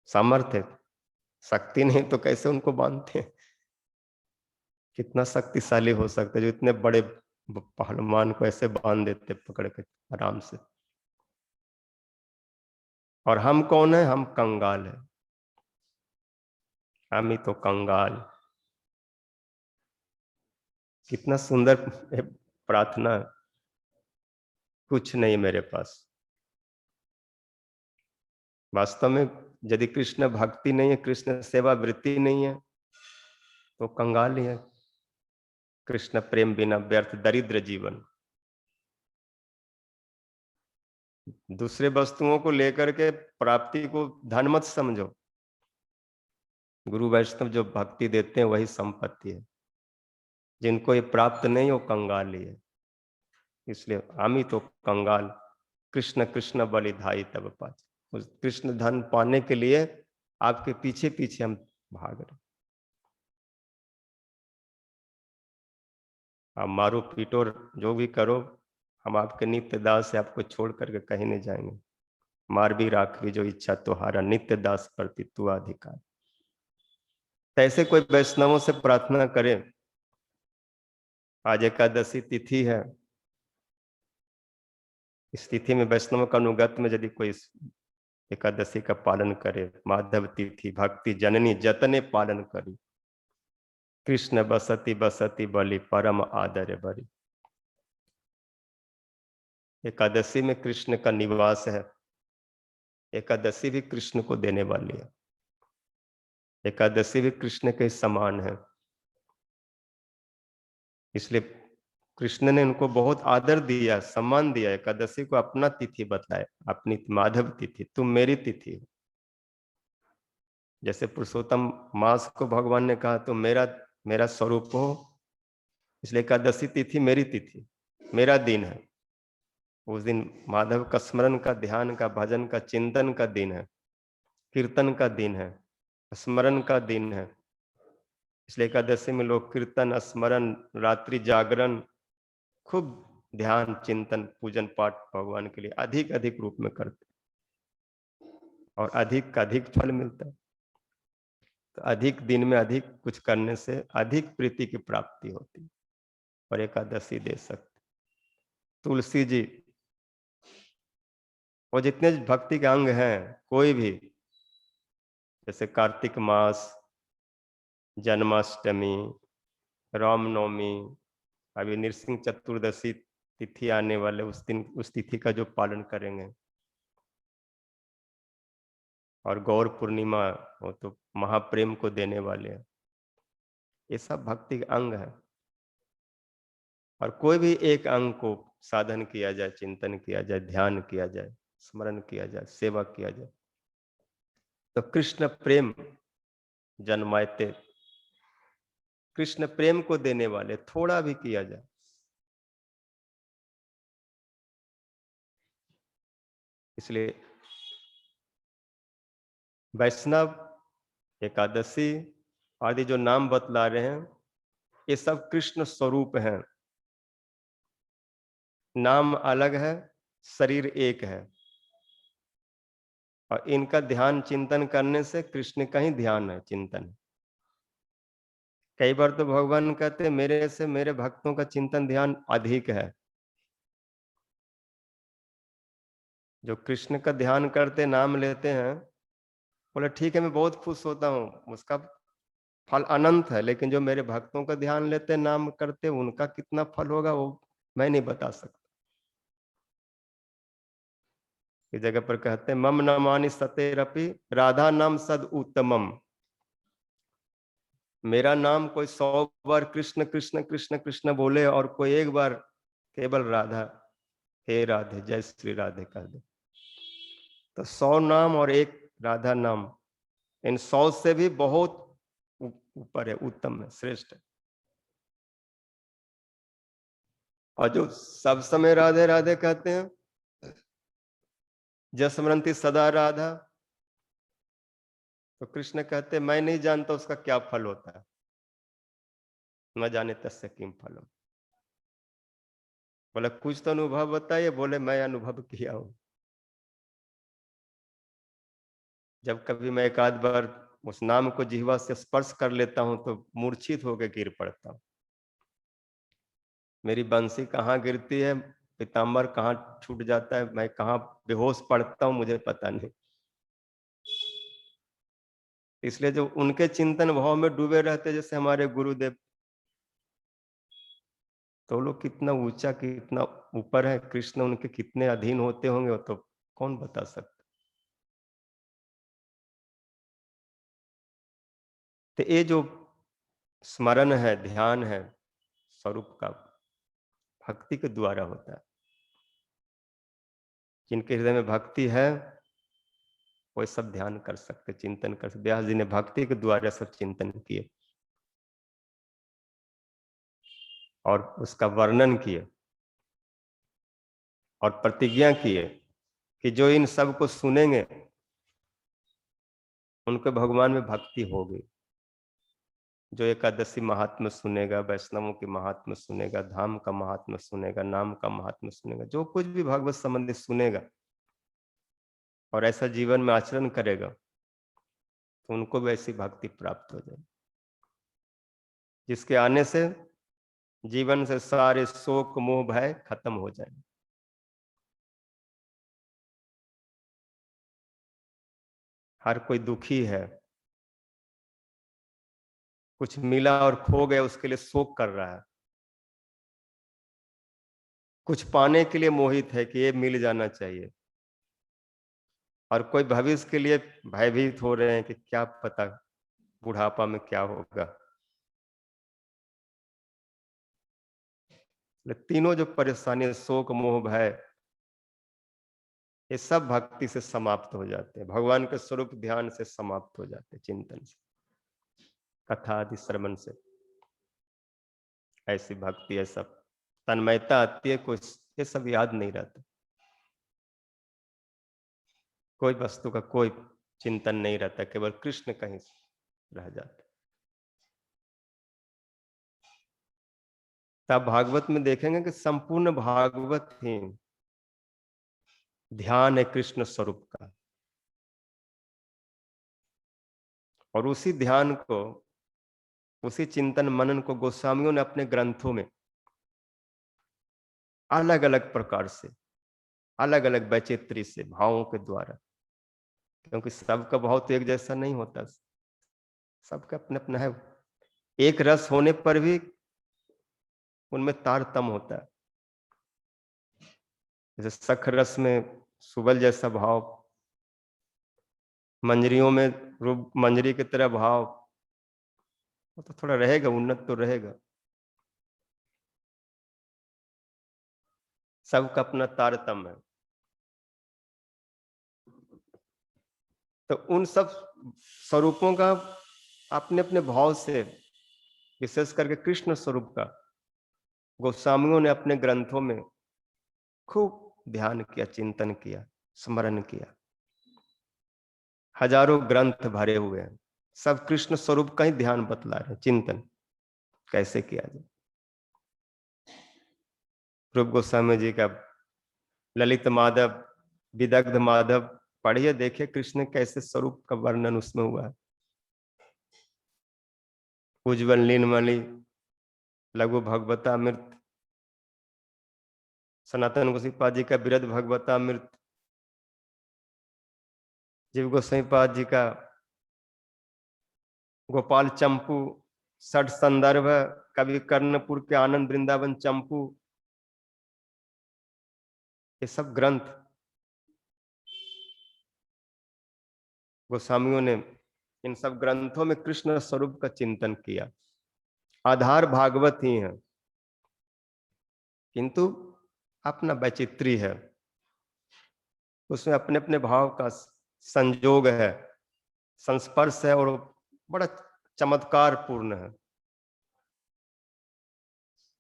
A: सामर्थ्य, शक्ति नहीं तो कैसे उनको बांधते हैं। कितना शक्तिशाली हो सकता है जो इतने बड़े पहलवान को ऐसे बांध देते पकड़ के आराम से। और हम कौन है, हम कंगाल है, हम ही तो कंगाल। कितना सुंदर प्रार्थना, कुछ नहीं मेरे पास। वास्तव में यदि कृष्ण भक्ति नहीं है, कृष्ण सेवा वृत्ति नहीं है, तो कंगाल ही है। कृष्ण प्रेम बिना व्यर्थ दरिद्र जीवन। दूसरे वस्तुओं को लेकर के प्राप्ति को धन मत समझो। गुरु वैष्णव जो भक्ति देते हैं वही संपत्ति है, जिनको ये प्राप्त नहीं वो कंगाल ही है। इसलिए आमी तो कंगाल, कृष्ण कृष्ण बलिधाई तब पाच। उस कृष्ण धन पाने के लिए आपके पीछे पीछे हम भाग रहे। आप मारो पीटो जो भी करो, हम आपके नित्य दास से आपको छोड़ करके कहीं नहीं जाएंगे। मार भी राखवी जो इच्छा तुहारा, नित्य दास प्रति तू अधिकार। ऐसे कोई वैष्णवों से प्रार्थना करे। आज एकादशी तिथि है, इस तिथि में वैष्णव का अनुगत में यदि कोई एकादशी का पालन करे, माधव तिथि भक्ति जननी जतने पालन करी, कृष्ण बसती बसती बलि परम आदर बलि। एकादशी में कृष्ण का निवास है, एकादशी भी कृष्ण को देने वाली है, एकादशी भी कृष्ण के समान है। इसलिए कृष्ण ने उनको बहुत आदर दिया, सम्मान दिया, एकादशी को अपना तिथि बताए, अपनी माधव तिथि, तुम मेरी तिथि हो। जैसे पुरुषोत्तम मास को भगवान ने कहा तुम मेरा मेरा स्वरूप हो, इसलिए एकादशी तिथि मेरी तिथि, मेरा दिन है। उस दिन माधव का स्मरण का, ध्यान का, भजन का, चिंतन का दिन है, कीर्तन का दिन है, स्मरण का दिन है। इसलिए एकादशी में लोग कीर्तन, स्मरण, रात्रि जागरण, खूब ध्यान, चिंतन, पूजन पाठ भगवान के लिए अधिक अधिक रूप में करते और अधिक का अधिक फल मिलता है। तो अधिक दिन में अधिक कुछ करने से अधिक प्रीति की प्राप्ति होती है और एकादशी दे सकते। तुलसी जी, वो जितने भक्ति के अंग हैं, कोई भी, जैसे कार्तिक मास, जन्माष्टमी, रामनवमी, अभी नृसिंह चतुर्दशी तिथि आने वाले, उस दिन उस तिथि का जो पालन करेंगे, और गौर पूर्णिमा, वो तो महाप्रेम को देने वाले हैं। ये सब भक्ति के अंग है और कोई भी एक अंग को साधन किया जाए, चिंतन किया जाए, ध्यान किया जाए, स्मरण किया जाए, सेवा किया जाए, तो कृष्ण प्रेम जन्मायते, कृष्ण प्रेम को देने वाले, थोड़ा भी किया जाए। इसलिए वैष्णव, एकादशी आदि जो नाम बतला रहे हैं, ये सब कृष्ण स्वरूप हैं। नाम अलग है, शरीर एक है, और इनका ध्यान चिंतन करने से कृष्ण का ही ध्यान है, चिंतन है। कई बार तो भगवान कहते हैं मेरे से मेरे भक्तों का चिंतन ध्यान अधिक है। जो कृष्ण का ध्यान करते, नाम लेते हैं, बोले ठीक है, मैं बहुत खुश होता हूँ, उसका फल अनंत है, लेकिन जो मेरे भक्तों का ध्यान लेते, नाम करते, उनका कितना फल होगा वो मैं नहीं बता सकता। इस जगह पर कहते हैं मम नमानि सतेरपि राधा नाम सद उत्तमम। मेरा नाम कोई 100 बार कृष्ण कृष्ण कृष्ण कृष्ण बोले और कोई एक बार केवल राधा, हे राधे, जय श्री राधे कह दे, तो 100 नाम और एक राधा नाम, इन 100 से भी बहुत ऊपर है, उत्तम है, श्रेष्ठ है। और जो सब समय राधे राधे कहते हैं, जसमरंती सदा राधा, तो कृष्ण कहते मैं नहीं जानता उसका क्या फल होता है, न जाने तस्य किम फलम। बोले कुछ तो अनुभव बताइए, बोले मैं अनुभव किया हूं। जब कभी मैं एक आध बार उस नाम को जिह्वा से स्पर्श कर लेता हूं तो मूर्छित होकर गिर पड़ता हूं। मेरी बंसी कहाँ गिरती है, पीताम्बर कहाँ छूट जाता है, मैं कहाँ बेहोश पड़ता हूं, मुझे पता नहीं। इसलिए जो उनके चिंतन भाव में डूबे रहते, जैसे हमारे गुरुदेव, तो लोग कितना ऊंचा, कितना ऊपर है, कृष्ण उनके कितने अधीन होते होंगे, वो तो कौन बता सकता। तो ये जो स्मरण है, ध्यान है, स्वरूप का भक्ति के द्वारा होता है। जिनके हृदय में भक्ति है वो सब ध्यान कर सकते, चिंतन कर सकते। व्यास जी ने भक्ति के द्वारा सब चिंतन किए और उसका वर्णन किए और प्रतिज्ञा किए कि जो इन सब को सुनेंगे उनको भगवान में भक्ति होगी। जो एकादशी महात्म्य सुनेगा, वैष्णवों की महात्म्य सुनेगा, धाम का महात्म्य सुनेगा, नाम का महात्म्य सुनेगा, जो कुछ भी भगवत संबंधी सुनेगा और ऐसा जीवन में आचरण करेगा, तो उनको भी ऐसी भक्ति प्राप्त हो जाएगी, जिसके आने से जीवन से सारे शोक मोह भय खत्म हो जाएंगे। हर कोई दुखी है, कुछ मिला और खो गया उसके लिए शोक कर रहा है, कुछ पाने के लिए मोहित है कि ये मिल जाना चाहिए, और कोई भविष्य के लिए भयभीत हो रहे हैं कि क्या पता बुढ़ापा में क्या होगा। तीनों जो परेशानी, शोक मोह भय, ये सब भक्ति से समाप्त हो जाते हैं, भगवान के स्वरूप ध्यान से समाप्त हो जाते हैं, चिंतन से, कथा आदि श्रवण से। ऐसी भक्ति है, सब तन्मयता आती है, कुछ ये सब याद नहीं रहता, कोई वस्तु का कोई चिंतन नहीं रहता, केवल कृष्ण कहीं रह जाता। तो आप भागवत में देखेंगे कि संपूर्ण भागवत ही ध्यान है कृष्ण स्वरूप का, और उसी ध्यान को, उसी चिंतन मनन को गोस्वामियों ने अपने ग्रंथों में अलग अलग प्रकार से, अलग अलग वैचित्री से, भावों के द्वारा, क्योंकि सबका भाव तो एक जैसा नहीं होता, सबका अपना अपना है। एक रस होने पर भी उनमें तारतम्य होता है। जैसे सख रस में सुबल जैसा भाव, मंजरियों में रूप मंजरी की तरह भाव, वो तो थोड़ा रहेगा, उन्नत तो रहेगा। सबका अपना तारतम्य है। तो उन सब स्वरूपों का अपने अपने भाव से, विशेष करके कृष्ण स्वरूप का, गोस्वामियों ने अपने ग्रंथों में खूब ध्यान किया, चिंतन किया, स्मरण किया। हजारों ग्रंथ भरे हुए हैं, सब कृष्ण स्वरूप का ही ध्यान बतला रहे, चिंतन कैसे किया जाए। रूप गोस्वामी जी का ललित माधव, विदग्ध माधव पढ़िए, देखिए कृष्ण कैसे स्वरूप का वर्णन उसमें हुआ है। उज्ज्वल नीलमणि, लघु भगवतामृत, सनातन गोस्वामी जी का बिरध भगवतामृत, जीव गोस्वामी जी का गोपाल चंपू, षट संदर्भ, कवि कर्णपुर के आनंद वृंदावन चंपू, ये सब ग्रंथ गोस्वामियों ने, इन सब ग्रंथों में कृष्ण स्वरूप का चिंतन किया। आधार भागवत ही है, किंतु अपना वैचित्री है, उसमें अपने अपने भाव का संजोग है, संस्पर्श है, और बड़ा चमत्कार पूर्ण है।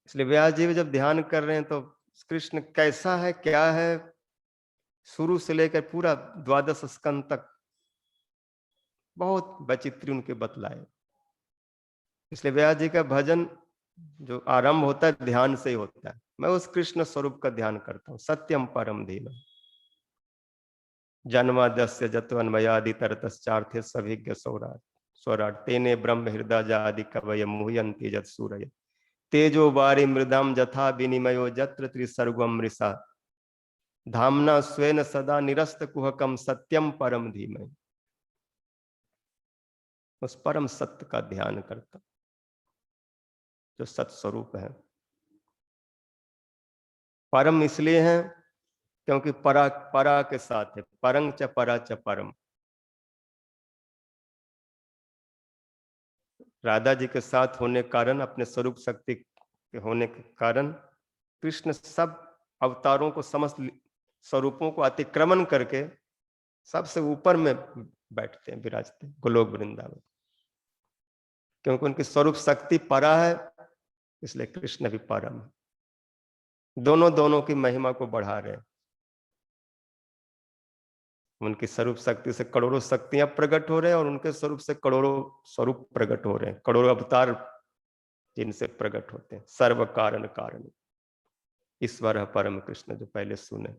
A: इसलिए व्यास जी जब ध्यान कर रहे हैं तो कृष्ण कैसा है, क्या है, शुरू से लेकर पूरा द्वादश स्कंद तक बहुत वैचित्री उनके बतलाए। इसलिए व्यास जी का भजन जो आरंभ होता है ध्यान से ही होता है। मैं उस कृष्ण स्वरूप का ध्यान करता हूँ। सत्यम परम धीमं जन्माद्यस्य जत्वन्मयादि तरतश्चार्थे सभिज्ञ सौराट स्वराट तेने ब्रह्म हृदय जादि कवय मुह्यन्ति जत सूरय तेजो वारि मृदम जथा विनिमयो जत्र त्रिसर्गम मृषा धामना स्वेन सदा निरस्त कुहकम सत्यम परम धीमहि। उस परम सत्य का ध्यान करता, जो सत्स्वरूप है। परम इसलिए है क्योंकि परा परा के साथ है, परंग च परा च परम। राधा जी के साथ होने के कारण, अपने स्वरूप शक्ति के होने के कारण, कृष्ण सब अवतारों को, समस्त स्वरूपों को अतिक्रमण करके सबसे ऊपर में बैठते हैं, विराजते हैं गोलोक वृंदावन, क्योंकि उनकी स्वरूप शक्ति परा है, इसलिए कृष्ण भी परम है। दोनों दोनों की महिमा को बढ़ा रहे हैं। उनकी स्वरूप शक्ति से करोड़ों शक्तियां प्रकट हो रहे हैं, और उनके स्वरूप से करोड़ों स्वरूप प्रकट हो रहे हैं, करोड़ों अवतार जिनसे प्रकट होते हैं। सर्व कारण कारण ईश्वर है परम कृष्ण, जो पहले सुने,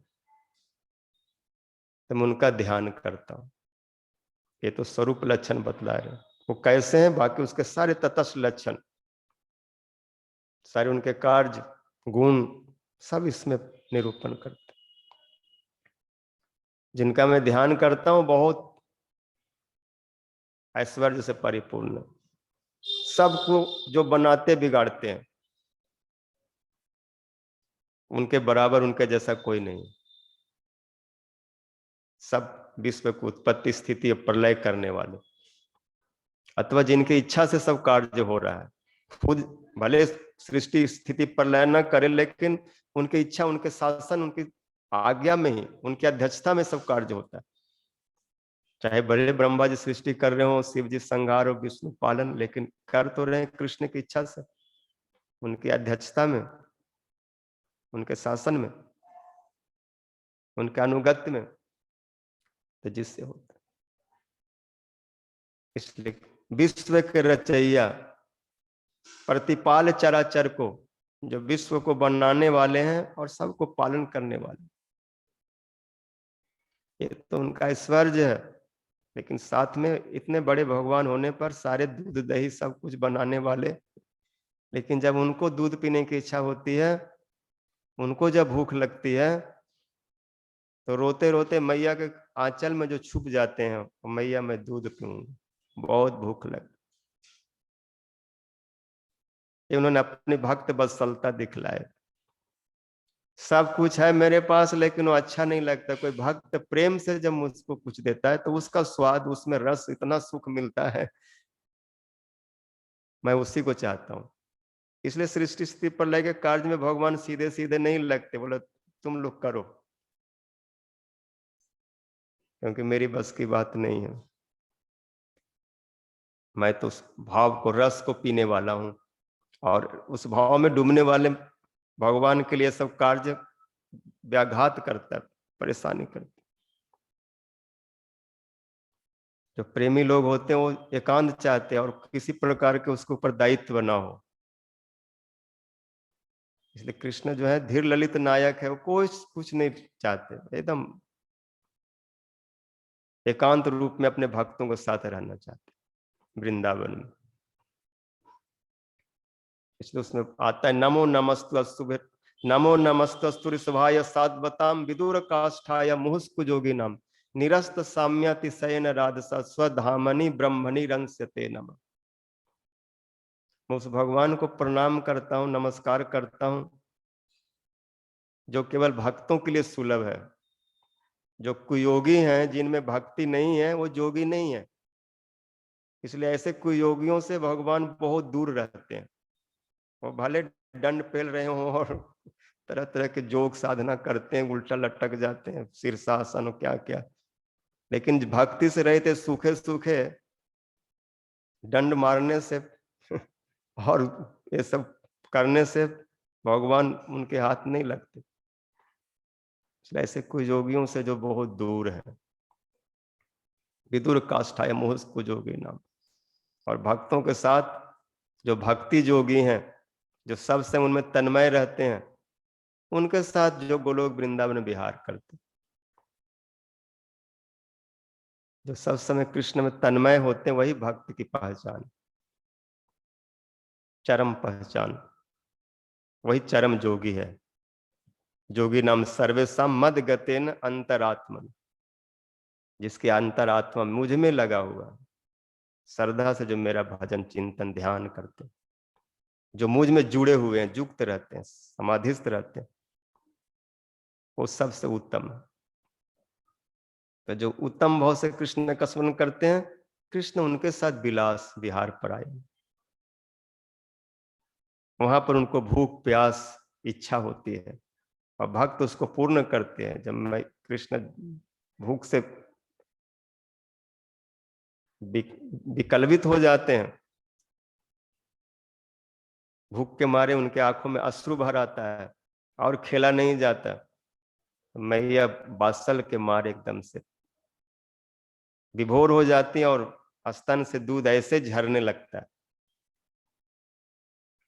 A: तो मैं उनका ध्यान करता हूं। ये तो स्वरूप लक्षण बतला रहे हैं, वो कैसे हैं, बाकी उसके सारे तटस्थ लक्षण, सारे उनके कार्य गुण सब इसमें निरूपण करते। जिनका मैं ध्यान करता हूं बहुत ऐश्वर्य से परिपूर्ण, सबको जो बनाते बिगाड़ते हैं, उनके बराबर, उनके जैसा कोई नहीं। सब विश्व को उत्पत्ति स्थिति और प्रलय करने वाले, अथवा जिनकी इच्छा से सब कार्य हो रहा है। खुद भले सृष्टि स्थिति प्रलय न करे, लेकिन उनकी इच्छा, उनके शासन, उनकी आज्ञा में ही, उनकी अध्यक्षता में सब कार्य होता है। चाहे बड़े ब्रह्मा जी सृष्टि कर रहे हो, शिव जी संहार और विष्णु पालन, लेकिन कर तो रहे कृष्ण की इच्छा से, उनकी अध्यक्षता में, उनके शासन में, उनके अनुगत्य में, तो जिससे होता है। इसलिए विश्व के रचैया, प्रतिपाल चराचर को, जो विश्व को बनाने वाले हैं और सबको पालन करने वाले। ये तो उनका ऐश्वर्य है, लेकिन साथ में इतने बड़े भगवान होने पर सारे दूध दही सब कुछ बनाने वाले, लेकिन जब उनको दूध पीने की इच्छा होती है, उनको जब भूख लगती है, तो रोते रोते मैया के आंचल में जो छुप जाते हैं, मैया मैं दूध पीऊंगा, बहुत भूख लग। ये उन्होंने अपनी भक्त वत्सलता दिखलाए। सब कुछ है मेरे पास, लेकिन वो अच्छा नहीं लगता। कोई भक्त प्रेम से जब मुझको कुछ देता है तो उसका स्वाद, उसमें रस, इतना सुख मिलता है, मैं उसी को चाहता हूँ। इसलिए सृष्टि स्थिति प्रलय के कार्य में भगवान सीधे सीधे नहीं लगते, बोले तुम लोग करो, क्योंकि मेरी बस की बात नहीं है। मैं तो उस भाव को, रस को पीने वाला हूं, और उस भाव में डूबने वाले भगवान के लिए सब कार्य व्याघात करता है, परेशानी करता है। जो प्रेमी लोग होते हैं वो एकांत चाहते हैं और किसी प्रकार के उसके ऊपर दायित्व ना हो। इसलिए कृष्ण जो है धीर ललित नायक है, वो कोई कुछ नहीं चाहते, एकदम एकांत रूप में अपने भक्तों के साथ रहना चाहते वृंदावन में। इसलिए उसमें आता है नमो नमस्तु नमो नमस्तस्तु ऋषभाय सात्वताम विदुर काष्ठाय मुहुस्कु जोगी नाम निरस्त साम्यति शयन राधसा स्वधामनि ब्रह्मणि रंस्यते नमः। मैं उस भगवान को प्रणाम करता हूँ, नमस्कार करता हूँ, जो केवल भक्तों के लिए सुलभ है। जो कुयोगी हैं, जिनमें भक्ति नहीं है, वो जोगी नहीं है। इसलिए ऐसे कुयोगियों से भगवान बहुत दूर रहते हैं। वो भले दंड पेल रहे हों और तरह तरह के जोग साधना करते हैं, उल्टा लटक जाते हैं, शीर्षासन क्या क्या, लेकिन भक्ति से रहते सूखे सूखे दंड मारने से और ये सब करने से भगवान उनके हाथ नहीं लगते। इसलिए ऐसे कुछ योगियों से जो बहुत दूर है, विदुर काष्ठाय मुहुस्कु जोगी नाम। और भक्तों के साथ जो भक्ति जोगी हैं, जो सब समय उनमें तन्मय रहते हैं, उनके साथ जो गोलोक वृंदावन विहार करते, जो सब समय कृष्ण में तन्मय होते हैं, वही भक्त की पहचान, चरम पहचान, वही चरम जोगी है। जोगी नाम सर्वेशम मद गतेन अंतरात्मन, जिसके अंतरात्मा मुझ में लगा हुआ, श्रद्धा से जो मेरा भजन चिंतन ध्यान करते, जो मुझ में जुड़े हुए हैं, युक्त रहते हैं, समाधिस्थ रहते हैं, वो सबसे उत्तम है। तो जो उत्तम भाव से कृष्ण का स्मरण करते हैं, कृष्ण उनके साथ विलास विहार पर आए। वहां पर उनको भूख प्यास इच्छा होती है और भक्त उसको पूर्ण करते हैं। जब मैं कृष्ण भूख से विकलवित हो जाते हैं, भूख के मारे उनके आंखों में अश्रु भर आता है और खेला नहीं जाता, मैया बासल के मारे एकदम से विभोर हो जाती है और स्तन से दूध ऐसे झरने लगता है,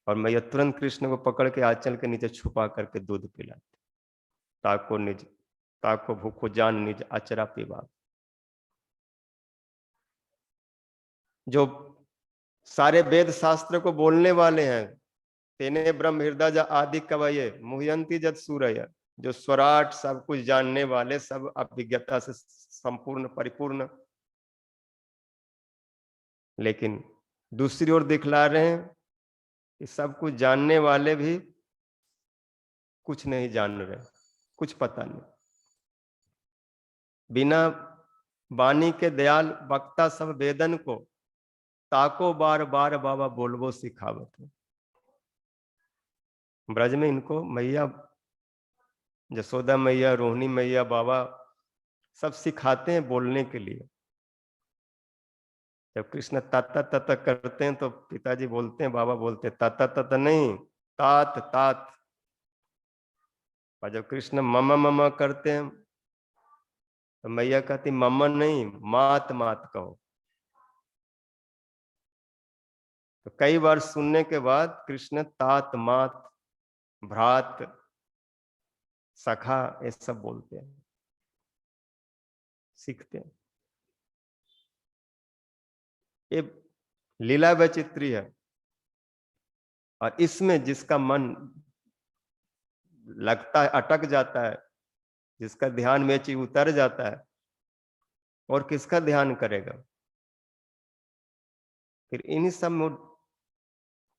A: और मैया तुरंत कृष्ण को पकड़ के आंचल के नीचे छुपा करके दूध पिलाती। ताको भूखो जान निज अचरा पीवा। जो सारे वेद शास्त्र को बोलने वाले हैं, तेने ब्रह्म हृदय जा आदि कवये मुह्यंती जत सूरय, जो स्वराट सब कुछ जानने वाले, सब अभिज्ञता से संपूर्ण परिपूर्ण, लेकिन दूसरी ओर दिखला रहे हैं कि सब कुछ जानने वाले भी कुछ नहीं जान रहे, कुछ पता नहीं। बिना वाणी के दयाल वक्ता सब वेदन को, ताको बार बार बाबा बोलबो सिखावत। ब्रज में इनको मैया जसोदा मैया, रोहिणी मैया, बाबा सब सिखाते हैं बोलने के लिए। जब कृष्ण ताता ताता करते हैं तो पिताजी बोलते हैं, बाबा बोलते हैं ताता ताता नहीं, तात तात। और जब कृष्ण ममा ममा करते हैं तो मैया कहती मम्मा नहीं, मात मात कहो। तो कई बार सुनने के बाद कृष्ण तात मात भ्रात, सखा, ये सब बोलते हैं, सीखते हैं। ये लीला वैचित्री है, और इसमें जिसका मन लगता है, अटक जाता है, जिसका ध्यान में चीज उतर जाता है, और किसका ध्यान करेगा? फिर इन्हीं सब में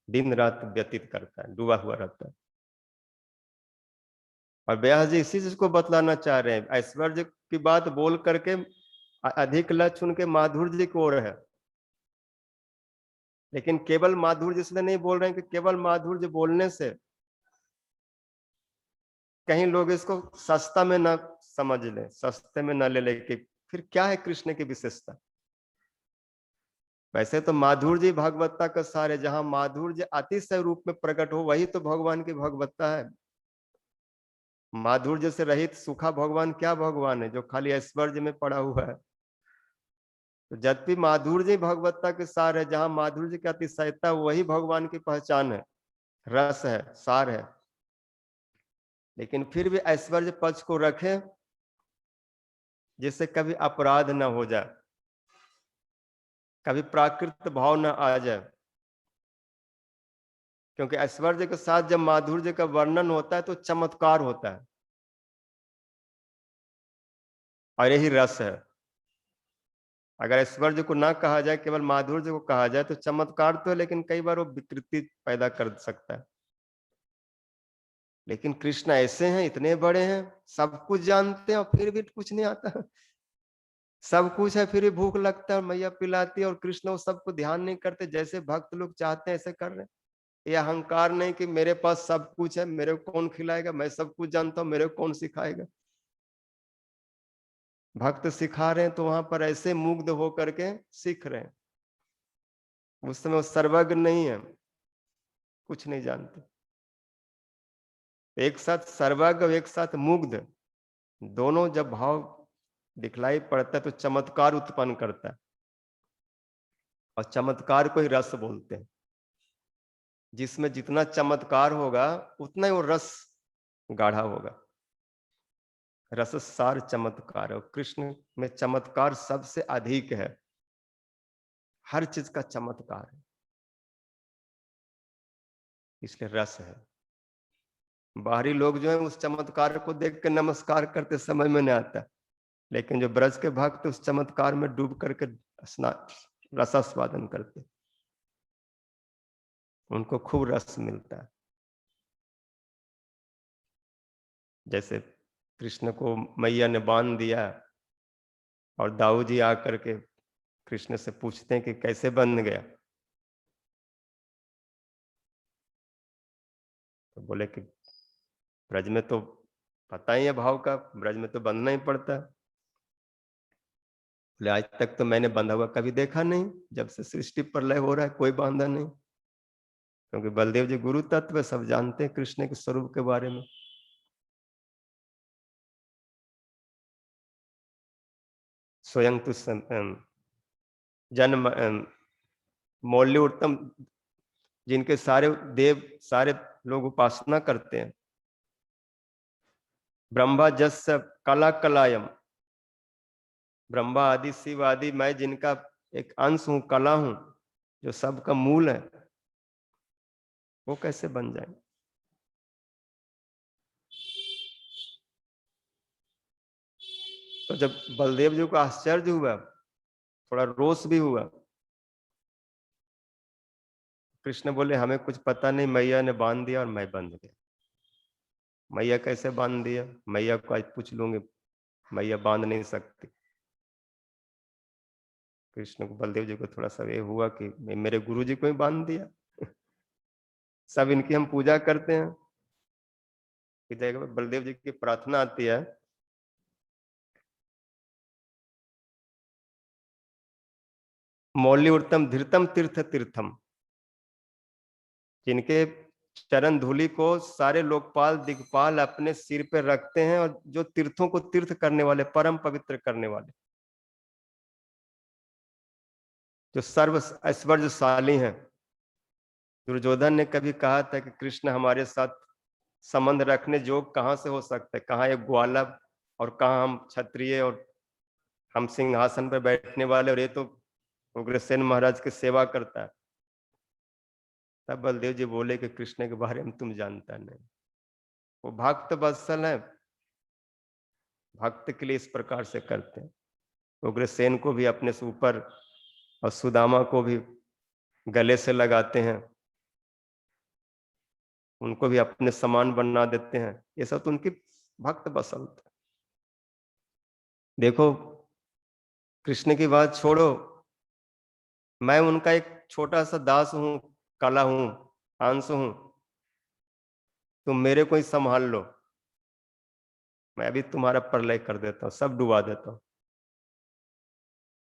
A: दिन रात व्यतीत करता है, डूबा हुआ रहता है। और व्यास जी इसी चीज को बतलाना चाह रहे हैं। ऐश्वर्य की बात बोल करके अधिक लक्ष्य उनके माधुर्य की ओर है, लेकिन केवल माधुर्य इसलिए नहीं बोल रहे हैं कि केवल माधुर्य बोलने से कहीं लोग इसको सस्ता में ना समझ लें, सस्ते में ना ले ले कि फिर क्या है कृष्ण की विशेषता। वैसे तो माधुर्य भागवतता का सार है, जहां माधुर्य अतिशय रूप में प्रकट हो वही तो भगवान की भगवत्ता है। माधुर्य से रहित सूखा भगवान क्या भगवान है जो खाली ऐश्वर्य में पड़ा हुआ है? तो जबकि माधुर्य भगवत्ता के सार है, जहां माधुर्य की अतिशयता वही भगवान की पहचान है, रस है, सार है। लेकिन फिर भी ऐश्वर्य पक्ष को रखें जिससे कभी अपराध न हो जाए, कभी प्राकृत भाव न आ जाए। क्योंकि ऐश्वर्य के साथ जब माधुर्य का वर्णन होता है तो चमत्कार होता है, और यही रस है। अगर ऐश्वर्य को ना कहा जाए, केवल माधुर्य को कहा जाए, तो चमत्कार तो है, लेकिन कई बार वो विकृति पैदा कर सकता है। लेकिन कृष्ण ऐसे हैं, इतने बड़े हैं, सब कुछ जानते हैं, और फिर भी कुछ नहीं आता। सब कुछ है फिर भी भूख लगता है, और मैया पिलाती है, और कृष्ण वो सबको ध्यान नहीं करते, जैसे भक्त लोग चाहते हैं ऐसे कर रहे हैं। ये अहंकार नहीं कि मेरे पास सब कुछ है, मेरे को कौन खिलाएगा, मैं सब कुछ जानता हूं, मेरे को कौन सिखाएगा। भक्त सिखा रहे हैं तो वहां पर ऐसे मुग्ध होकर के सीख रहे हैं। उस समय वो सर्वज्ञ नहीं है, कुछ नहीं जानते। एक साथ सर्वज्ञ और एक साथ मुग्ध, दोनों जब भाव दिखलाई पड़ता है तो चमत्कार उत्पन्न करता है, और चमत्कार को ही रस बोलते हैं। जिसमें जितना चमत्कार होगा उतना ही वो रस गाढ़ा होगा। रस सार चमत्कार है, कृष्ण में चमत्कार सबसे अधिक है, हर चीज का चमत्कार है, इसलिए रस है। बाहरी लोग जो है उस चमत्कार को देख के नमस्कार करते, समझ में नहीं आता, लेकिन जो ब्रज के भक्त उस चमत्कार में डूब करके रसास्वादन करते, उनको खूब रस मिलता है। जैसे कृष्ण को मैया ने बांध दिया, और दाऊ जी आकर के कृष्ण से पूछते हैं कि कैसे बंध गया, तो बोले कि ब्रज में तो पता ही है भाव का, ब्रज में तो बंधना ही पड़ता है। बोले आज तक तो मैंने बंधा हुआ कभी देखा नहीं, जब से सृष्टि प्रलय हो रहा है कोई बांधा नहीं। क्योंकि बलदेव जी गुरु तत्व सब जानते हैं कृष्ण के स्वरूप के बारे में। स्वयं तो जन्म मौल्य उत्तम, जिनके सारे देव सारे लोग उपासना करते हैं। ब्रह्मा जस कला कलायम, ब्रह्मा आदि शिव आदि मैं जिनका एक अंश हूं, कला हूं, जो सबका मूल है, वो कैसे बन जाए? तो जब बलदेव जी को आश्चर्य हुआ, थोड़ा रोष भी हुआ, कृष्ण बोले हमें कुछ पता नहीं, मैया ने बांध दिया और मैं बंध गया। मैया कैसे बांध दिया? मैया को आज पूछ लूंगे, मैया बांध नहीं सकती। कृष्ण को, बलदेव जी को थोड़ा सा ये हुआ कि मेरे गुरु जी को ही बांध दिया। सब इनकी हम पूजा करते हैं। कि जगह बलदेव जी की प्रार्थना आती है, मौल्य उत्तम धीरतम तीर्थ तीर्थम, जिनके चरण धूलि को सारे लोकपाल दिग्पाल अपने सिर पे रखते हैं, और जो तीर्थों को तीर्थ करने वाले, परम पवित्र करने वाले, जो सर्व ऐश्वर्यशाली हैं। दुर्योधन ने कभी कहा था कि कृष्ण हमारे साथ संबंध रखने जोग कहाँ से हो सकता है? कहाँ एक ग्वाला और कहाँ हम क्षत्रिय और हम सिंहासन पर बैठने वाले, और ये तो उग्रसेन महाराज की सेवा करता है। तब बलदेव जी बोले कि कृष्ण के बारे में तुम जानता नहीं, वो भक्त वत्सल है, भक्त के लिए इस प्रकार से करते हैं। उग्रसेन को भी अपने से ऊपर और सुदामा को भी गले से लगाते हैं, उनको भी अपने समान बना देते हैं। ये सब तो उनकी भक्त बसंत। देखो, कृष्ण की बात छोड़ो, मैं उनका एक छोटा सा दास हूं, कला हूं, अंश हूं। तुम मेरे को ही संभाल लो, मैं भी तुम्हारा प्रलय कर देता हूं, सब डुबा देता हूं।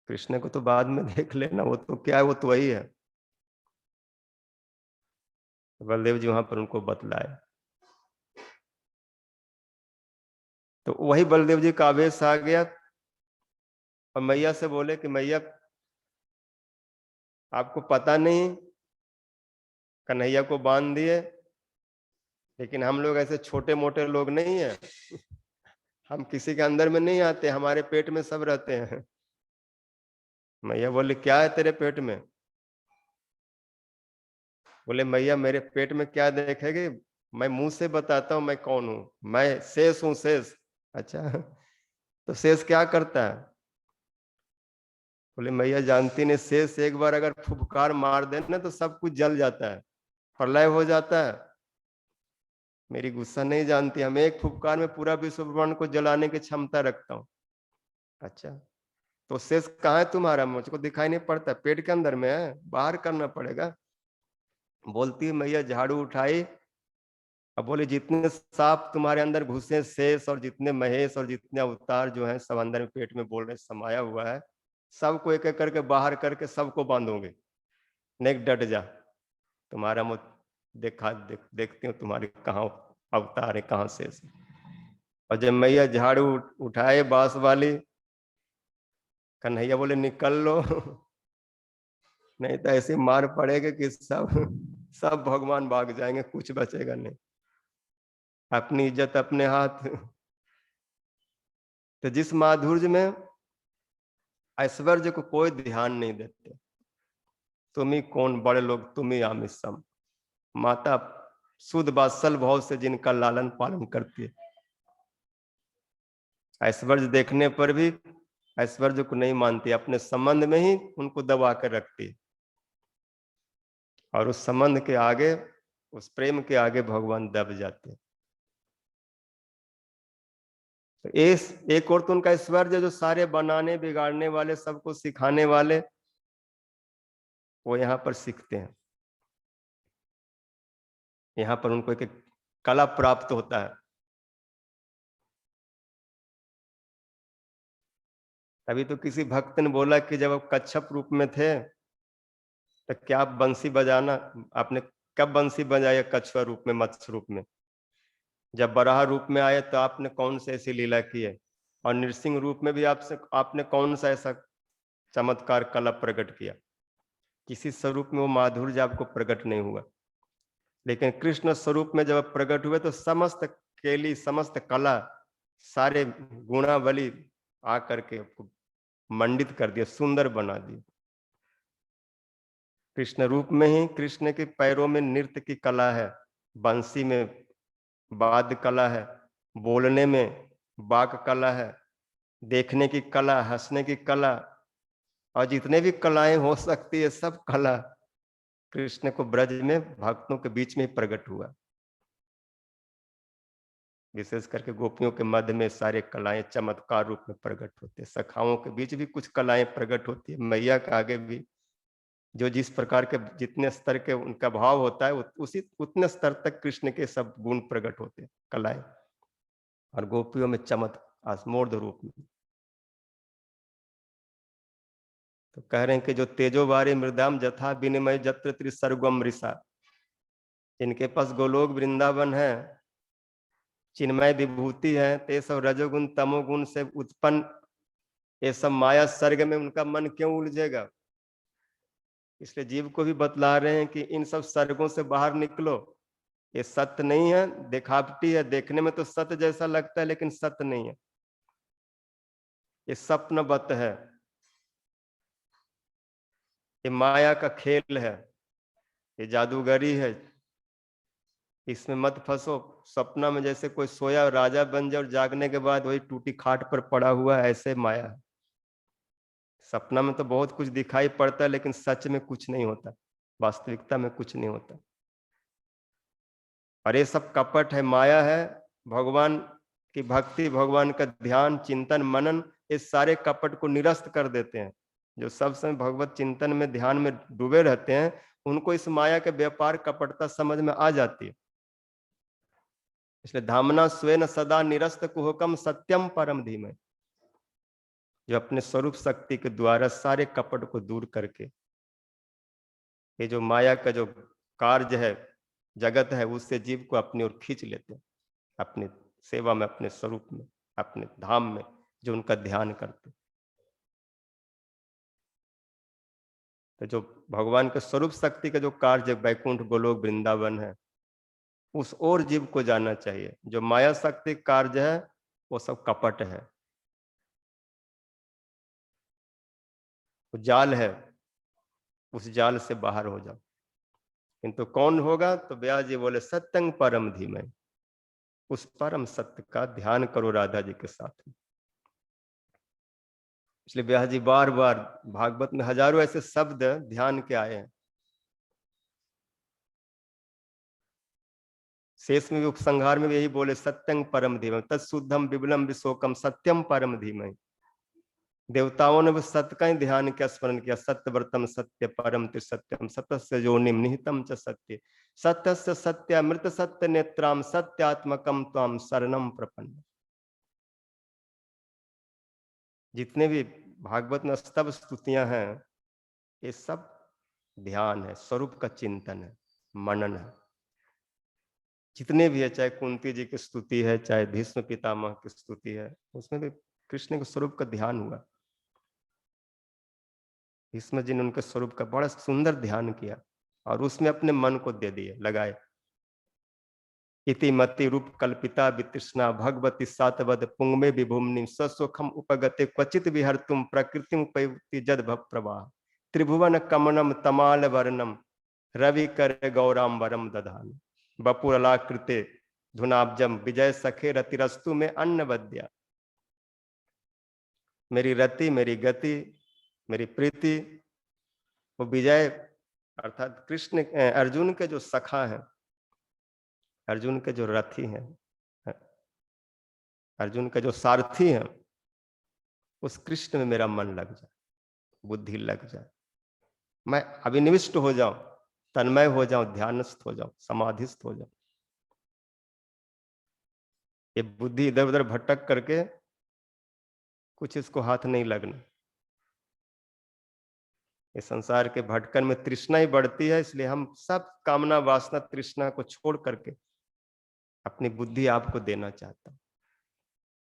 A: कृष्ण को तो बाद में देख लेना, वो तो क्या है, वो तो वही है। बलदेव जी वहां पर उनको बतलाए, तो वही बलदेव जी का आवेश आ गया और मैया से बोले कि मैया, आपको पता नहीं, कन्हैया को बांध दिए, लेकिन हम लोग ऐसे छोटे मोटे लोग नहीं है, हम किसी के अंदर में नहीं आते, हमारे पेट में सब रहते हैं। मैया बोले क्या है तेरे पेट में? बोले मैया मेरे पेट में क्या देखेगी, मैं मुंह से बताता हूँ मैं कौन हूँ, मैं शेष हूँ, शेष। अच्छा, तो शेष क्या करता है? बोले मैया जानती नहीं, शेष एक बार अगर फुफकार मार देना तो सब कुछ जल जाता है, प्रलय हो जाता है। मेरी गुस्सा नहीं जानती, हम एक फुफकार में पूरा विश्व ब्रह्मांड को जलाने की क्षमता रखता हूँ। अच्छा, तो शेष कहाँ है तुम्हारा? मुझको दिखाई नहीं पड़ता, पेट के अंदर में है, बाहर करना पड़ेगा। बोलती मैया झाड़ू उठाई, अब बोले जितने सांप तुम्हारे अंदर घुसे शेष, और जितने महेश और जितने अवतार जो हैं सब अंदर में पेट में बोल रहे समाया हुआ है, सबको एक एक करके बाहर करके सबको बांधोगे, नेक डट जा, तुम्हारा मुझ देखती हूँ तुम्हारे कहाँ अवतार है, कहाँ शेष है। और जब मैया झाड़ू उठाए बांस वाली, कन्हैया बोले निकल लो, नहीं तो ऐसे मार पड़ेगा कि सब सब भगवान भाग जाएंगे, कुछ बचेगा नहीं, अपनी इज्जत अपने हाथ। तो जिस माधुर्य में ऐश्वर्य को कोई ध्यान नहीं देते, तुम ही कौन बड़े लोग, तुम ही आमिष सम, माता शुद्ध वात्सल भाव से जिनका लालन पालन करती है, ऐश्वर्य देखने पर भी ऐश्वर्य को नहीं मानती, अपने संबंध में ही उनको दबा कर रखती है, और उस संबंध के आगे, उस प्रेम के आगे भगवान दब जाते हैं। तो एक और तो उनका ऐश्वर्य जो सारे बनाने बिगाड़ने वाले, सबको सिखाने वाले, वो यहाँ पर सीखते हैं, यहाँ पर उनको एक कला प्राप्त होता है। तभी तो किसी भक्त ने बोला कि जब आप कच्छप रूप में थे तो क्या आप बंसी बजाना, आपने कब बंसी बजाया कछुआ रूप में, मत्स्य रूप में? जब बराह रूप में आए तो आपने कौन सी ऐसी लीला की है? और नृसिंह रूप में भी आपने कौन सा ऐसा चमत्कार कला प्रकट किया? किसी स्वरूप में वो माधुर्य आपको प्रकट नहीं हुआ, लेकिन कृष्ण स्वरूप में जब प्रकट हुए तो समस्त केली, समस्त कला, सारे गुणावली आकर के मंडित कर दिया, सुंदर बना दिया। कृष्ण रूप में ही कृष्ण के पैरों में नृत्य की कला है, बंसी में वाद्य कला है, बोलने में वाक कला है, देखने की कला, हंसने की कला, और जितने भी कलाएं हो सकती है सब कला कृष्ण को ब्रज में भक्तों के बीच में ही प्रकट हुआ। विशेष करके गोपियों के मध्य में सारे कलाएं चमत्कार रूप में प्रकट होते हैं, सखाओं के बीच भी कुछ कलाएं प्रकट होती है, मैया के आगे भी जो जिस प्रकार के जितने स्तर के उनका भाव होता है उसी उतने स्तर तक कृष्ण के सब गुण प्रकट होते हैं, कलाएं, और गोपियों में चमत्कार आसमूर्ध रूप में। तो कह रहे हैं कि जो तेजोवारी मृदाम जथा विनिमय जत्र त्रिसर्गम ऋषा, इनके पास गोलोक वृंदावन है, चिन्मय विभूति है, तो ये सब रजोगुण तमोगुण से उत्पन्न ये सब माया सर्ग में उनका मन क्यों उलझेगा? इसलिए जीव को भी बतला रहे हैं कि इन सब सर्गों से बाहर निकलो, ये सत्य नहीं है, दिखावटी है, देखने में तो सत्य जैसा लगता है लेकिन सत्य नहीं है। ये स्वप्नवत है, ये माया का खेल है, ये जादूगरी है। इसमें मत फंसो। सपना में जैसे कोई सोया राजा बन जाए और जागने के बाद वही टूटी खाट पर पड़ा हुआ है, ऐसे माया है। सपना में तो बहुत कुछ दिखाई पड़ता है लेकिन सच में कुछ नहीं होता, वास्तविकता में कुछ नहीं होता। और ये सब कपट है, माया है। भगवान की भक्ति, भगवान का ध्यान, चिंतन, मनन, इस सारे कपट को निरस्त कर देते हैं। जो सब समय भगवत चिंतन में, ध्यान में डूबे रहते हैं, उनको इस माया के व्यापार कपटता समझ में आ जाती है। इसलिए धामना स्वेन सदा निरस्त कुहकम सत्यम परम धीमहि, जो अपने स्वरूप शक्ति के द्वारा सारे कपट को दूर करके ये जो माया का जो कार्य है, जगत है, उससे जीव को अपनी ओर खींच लेते हैं, अपनी सेवा में, अपने स्वरूप में, अपने धाम में, जो उनका ध्यान करते। तो जो भगवान के स्वरूप शक्ति का जो कार्य वैकुंठ, गोलोक, वृंदावन है, उस ओर जीव को जाना चाहिए। जो माया शक्ति कार्य है वो सब कपट है, वो जाल है, उस जाल से बाहर हो जाओ। किंतु कौन होगा? तो व्यास जी बोले सत्यं परम धीमहि, उस परम सत्य का ध्यान करो राधा जी के साथ। इसलिए व्यास जी बार बार भागवत में हजारों ऐसे शब्द ध्यान के आए हैं। शेष में भी, उपसंहार में भी यही बोले सत्यं परम धीमहि तत्शुद्धम विबलम विशोकम सत्यम परम धीमहि। देवताओं ने भी सत्य का ही ध्यान किया, स्मरण किया। सत्यव्रतम सत्य परम त्रिसत्यम सतस्य योनिम निहितम च सत्य सत्यस्य सत्यामृत सत्य नेत्राम सत्यात्मकम त्वाम शरणम प्रपन्न। जितने भी भागवत में स्तव स्तुतियां हैं, ये सब ध्यान है, स्वरूप का चिंतन है, मनन है। जितने भी है, चाहे कुंती जी की स्तुति है, चाहे भीष्म पितामह की स्तुति है, उसमें भी कृष्ण के स्वरूप का ध्यान हुआ। भीष्म जी ने उनके स्वरूप का बड़ा सुंदर ध्यान किया और उसमें अपने मन को दे दिए, लगाए। इति मति रूप कल्पिता वितृष्णा भगवती सातवद पुंगमे विभुम्नि स्वसुखम उपगते क्वचित विहर्तुम प्रकृतिम उपयुक्ति जद भव प्रवाह त्रिभुवन कमनम तमाल वर्णम रवि कर गौराम्बरम दधान बपुरलाकृते धुनाब्जम विजय सखे रतिरस्तु में अन्नवद्या। मेरी रति, मेरी गति, मेरी प्रीति, वो विजय अर्थात कृष्ण, अर्जुन के जो सखा हैं, अर्जुन के जो रथी हैं, अर्जुन के जो सारथी हैं, उस कृष्ण में मेरा मन लग जाए, बुद्धि लग जाए, मैं अभिनिविष्ट हो जाऊं, तन्मय हो जाऊं, ध्यानस्थ हो जाऊं, समाधिस्थ हो जाऊं। ये बुद्धि इधर उधर भटक करके कुछ इसको हाथ नहीं लगना। ये संसार के भटकन में तृष्णा ही बढ़ती है, इसलिए हम सब कामना, वासना, तृष्णा को छोड़ करके अपनी बुद्धि आपको देना चाहता हूं।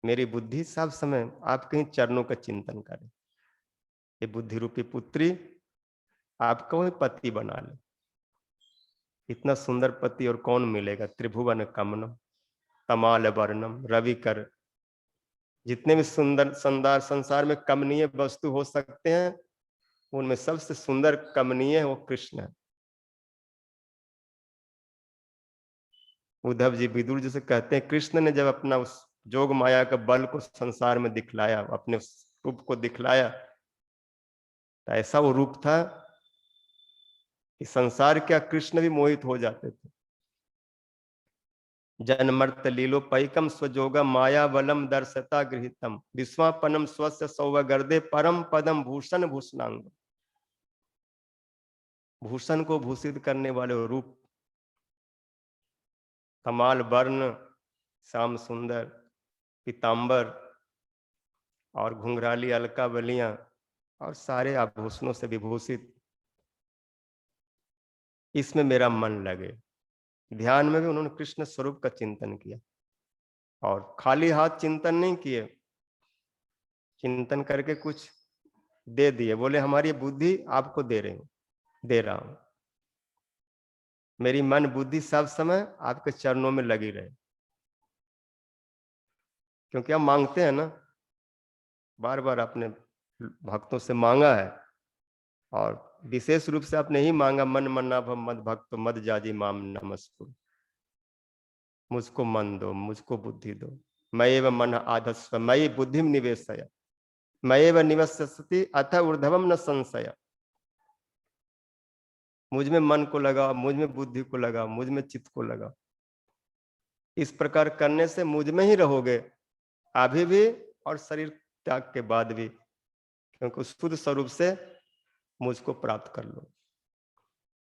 A: मेरी बुद्धि सब समय आपके ही चरणों का चिंतन करे। ये बुद्धि रूपी पुत्री आपको ही पति बना ले। इतना सुंदर पति और कौन मिलेगा? त्रिभुवन कमनम तमाल वर्णम रवि कर। जितने भी सुंदर संदार संसार में कमनीय वस्तु हो सकते हैं, उनमें सबसे सुंदर कमनीय है वो कृष्ण है। उद्धव जी विदुर जी से कहते हैं, कृष्ण ने जब अपना उस जोग माया का बल को संसार में दिखलाया, अपने रूप को दिखलाया, तो ऐसा वो रूप था कि संसार क्या, कृष्ण भी मोहित हो जाते थे। जन्मर्त लीलोपैकम स्वजोगम माया बलम दर्शता गृहितम विश्वापनम स्वस्य सौवगर्दे परम पदम भूषण भूषणांग। भूषण को भूषित करने वाले रूप, कमाल वर्ण, श्याम सुंदर पीताम्बर और घुंघराली अलका बलियां और सारे आभूषणों से विभूषित, इसमें मेरा मन लगे। ध्यान में भी उन्होंने कृष्ण स्वरूप का चिंतन किया और खाली हाथ चिंतन नहीं किए, चिंतन करके कुछ दे दिए। बोले हमारी बुद्धि आपको दे रही हूं, दे रहा हूं। मेरी मन बुद्धि सब समय आपके चरणों में लगी रहे, क्योंकि हम मांगते हैं ना, बार बार अपने भक्तों से मांगा है, और विशेष रूप से आपने ही मांगा, मन मन्नाभ मद भक्त मद जाजी माम नमस्कुरु। मुझको मन दो, मुझको बुद्धि दो, मयेव मन आधस्व मयि बुद्धिम निवेशय, मयेव निवसति अथ ऊर्ध्वम न संशय। मुझ में मन को लगा, मुझ में बुद्धि को लगा, मुझ में चित्त को लगा। इस प्रकार करने से मुझ में ही रहोगे अभी भी और शरीर त्याग के बाद भी, क्योंकि उस शुद्ध स्वरूप से मुझको प्राप्त कर लो।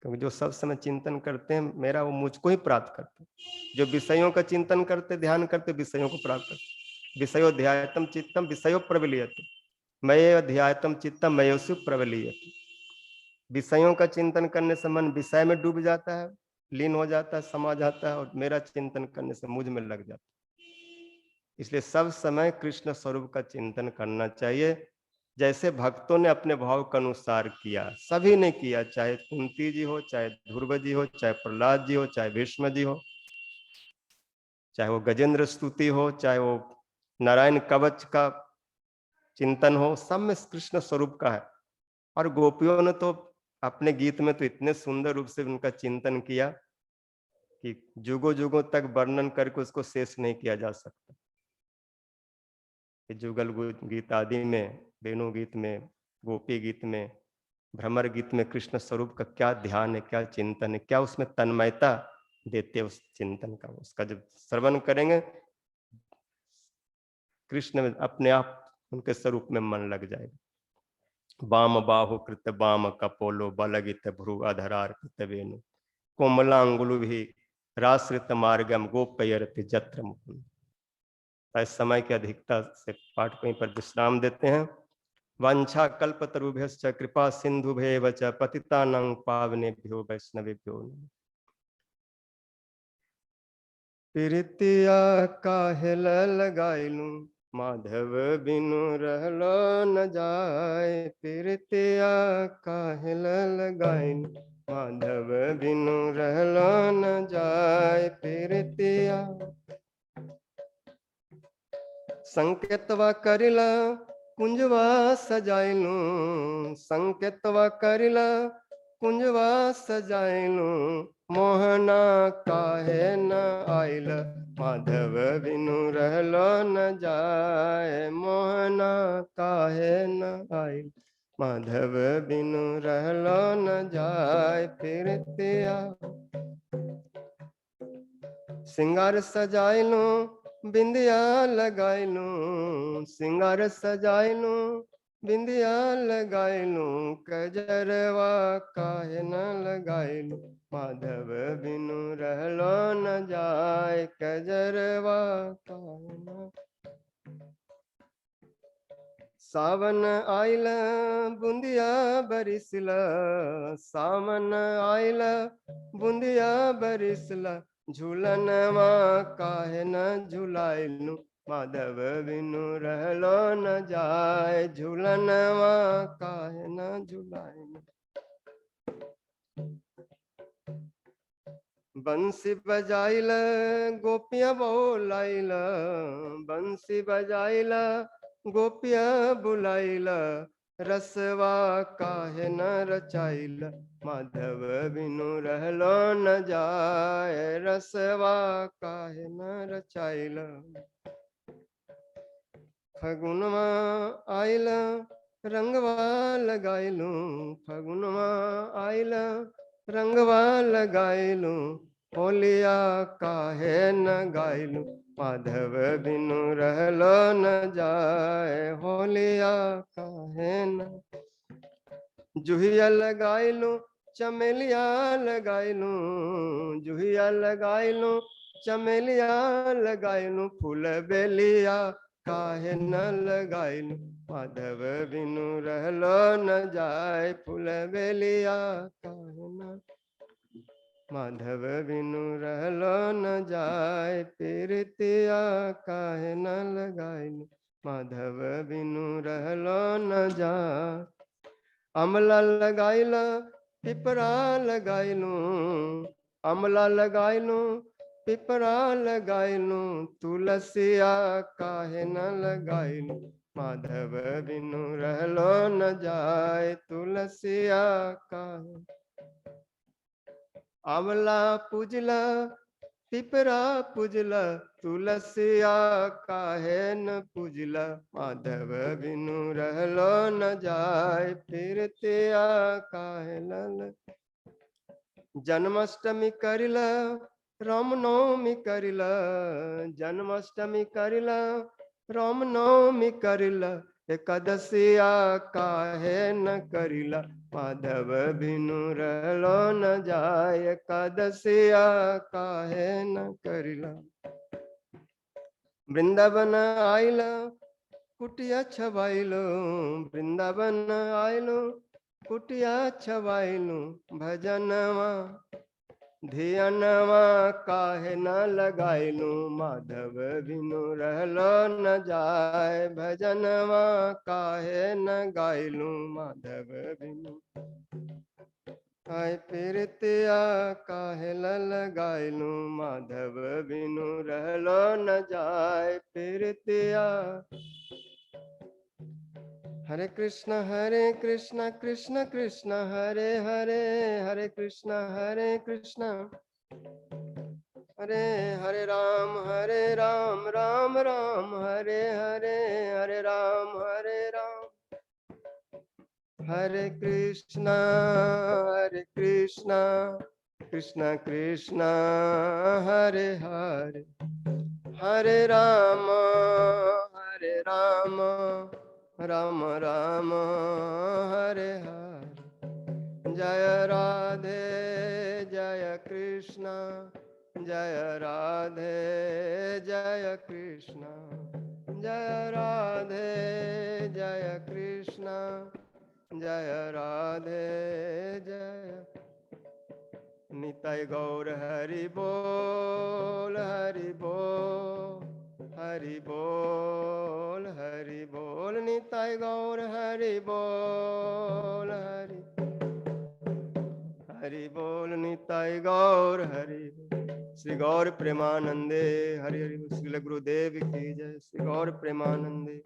A: क्योंकि जो सब समय चिंतन करते हैं मेरा, वो मुझको ही प्राप्त करते हैं। जो विषयों का चिंतन करते, ध्यान करते, विषयों को प्राप्त करते। विषयो ध्यायतम चित्तम विषयो प्रबलीयते, मये ध्यायतम चित्तम मयोसु प्रबलीयते। विषयों का चिंतन करने से मन विषय में डूब जाता है, लीन हो जाता है, समा जाता है, और मेरा चिंतन करने से मुझ में लग जाता है। इसलिए सब समय कृष्ण स्वरूप का चिंतन करना चाहिए, जैसे भक्तों ने अपने भाव के अनुसार किया, सभी ने किया, चाहे कुंती जी हो, चाहे ध्रुव जी हो, चाहे प्रहलाद जी हो, चाहे भीष्म जी हो, चाहे वो गजेंद्र स्तुति हो, चाहे वो नारायण कवच का चिंतन हो, सब में कृष्ण स्वरूप का है। और गोपियों ने तो अपने गीत में तो इतने सुंदर रूप से उनका चिंतन किया कि जुगों जुगों तक वर्णन करके उसको शेष नहीं किया जा सकता। जुगल गीत आदि में, वेणु गीत में, गोपी गीत में, भ्रमर गीत में कृष्ण स्वरूप का क्या ध्यान है, क्या चिंतन है, क्या उसमें तन्मयता देते हैं उस चिंतन का। उसका जब श्रवण करेंगे, कृष्ण में अपने आप उनके स्वरूप में मन लग जाएगा। वाम बाहु कृत वाम कपोलो बलगित भ्रु अधरार कृत वेणु कोमलांगुलु भी राश्रित मार्गम गोपयरति जत्र मुकुंद। इस समय की अधिकता से पाठ कहीं पर विश्राम देते हैं। वांछा कल्पतरुभ्यश्च कृपा सिंधुभ्येव च पतितानां पावनेभ्यो वैष्णवेभ्यो नमः। प्रीतिया काहेल लगाइलू माधव बिनु रहलो न जाय। प्रीतिया काहेल लगाइलू माधव बिनु रहलो न जाय। प्रीतिया संकेतवा करिला कुंजवा सजाइलू, संकेतवा करिला कुंजवा सजाइलू मोहना काहे न आइल माधव बिनु रहलो न जाय। मोहना काहे न आइल माधव बिनु रहलो न जाय। प्रीतिया सिंगार सजाइलू बिंदिया लगाइलू, सिंगार सजाइलू बिंदिया लगाइलू कजरवा काहे न लगाइलू माधव बिनु रहलो न जाय। कजरवा काहे न। सावन आइल बुंदिया बरिसला, सावन आइल बुंदिया बरिसला झूलनवा काहे न झुलाइलू माधव बिनु रहलो न जाय। झूलनवा काहे न झुलाइलू। बंसी बजाइल गोपिया बोलाइल, बंसी बजाइल गोपिया बुलाइल रसवा काहे न रचाइल माधव बिनु रहलो न जाय। रसवा काहे न रचाइल। फगुनवा आइल रंगवा लगाइलू, फगुनवा आइल रंगवा लगाइलू होलिया काहे न गाइलू माधव बिनु रहलो न जाय। होलिया काहे न। जुहिया लगाइलू चमेलिया लगाइलू, जुहिया लगाइलू चमेलिया लगाइलू फूल बेलिया काहे न लगाइलू माधव बिनु रहलो न जाय। फूल बेलिया काहे न माधव बिनु रहलो न जाय। प्रीतिया काहे न लगाइलू माधव बिनु रहलो न जाय। अमला लगाइल पिपरा लगाइलू, अमला लगाई लूं पिपरा लगाई लूं, तुलसिया काहे न लगाई लूं। माधव बिनु रहलो न जाए, तुलसिया काहे। अमला पूजला पिपरा पूजला, तुलसिया काहे न पूजला। माधव बिनु रहलो न जाए, फिर तिया काहे लल। जन्माष्टमी करिला रामनवमी करिला, जन्माष्टमी करिला रामनवमी करिला। एकादशिया काहे न करिला, माधव बिनु रहलो न जाय। एकादशिया काहे न करिला। वृंदावन आइला कुटिया छवाइलो, वृंदावन आइलो कुटिया छवाइलो। भजनवा धियनवा काहे न लगाइलू, माधव बिनु रहलो न जाय। भजनवा काहे न गाइलू, माधव बिनु। आय पीरतिया काहे लगाइलू, माधव बिनु रहलो न जाय। पीरतिया। हरे कृष्ण कृष्ण कृष्ण हरे हरे, हरे कृष्ण हरे हरे राम राम राम हरे हरे, हरे राम हरे कृष्ण कृष्ण कृष्ण हरे हरे, हरे राम राम राम हरे हरे। जय राधे जय कृष्ण, जय राधे जय कृष्ण, जय राधे जय कृष्ण, जय राधे जय। निताय गौर हरि बोल, हरि बोल, हरि बोल, हरि बोल। निताय गौर हरि बोल, हरि बोल। निताय गौर हरि बोल। श्री गौर प्रेमानंदे हरि हरि। श्री गुरुदेव की जय। श्री गौर प्रेमानंदे।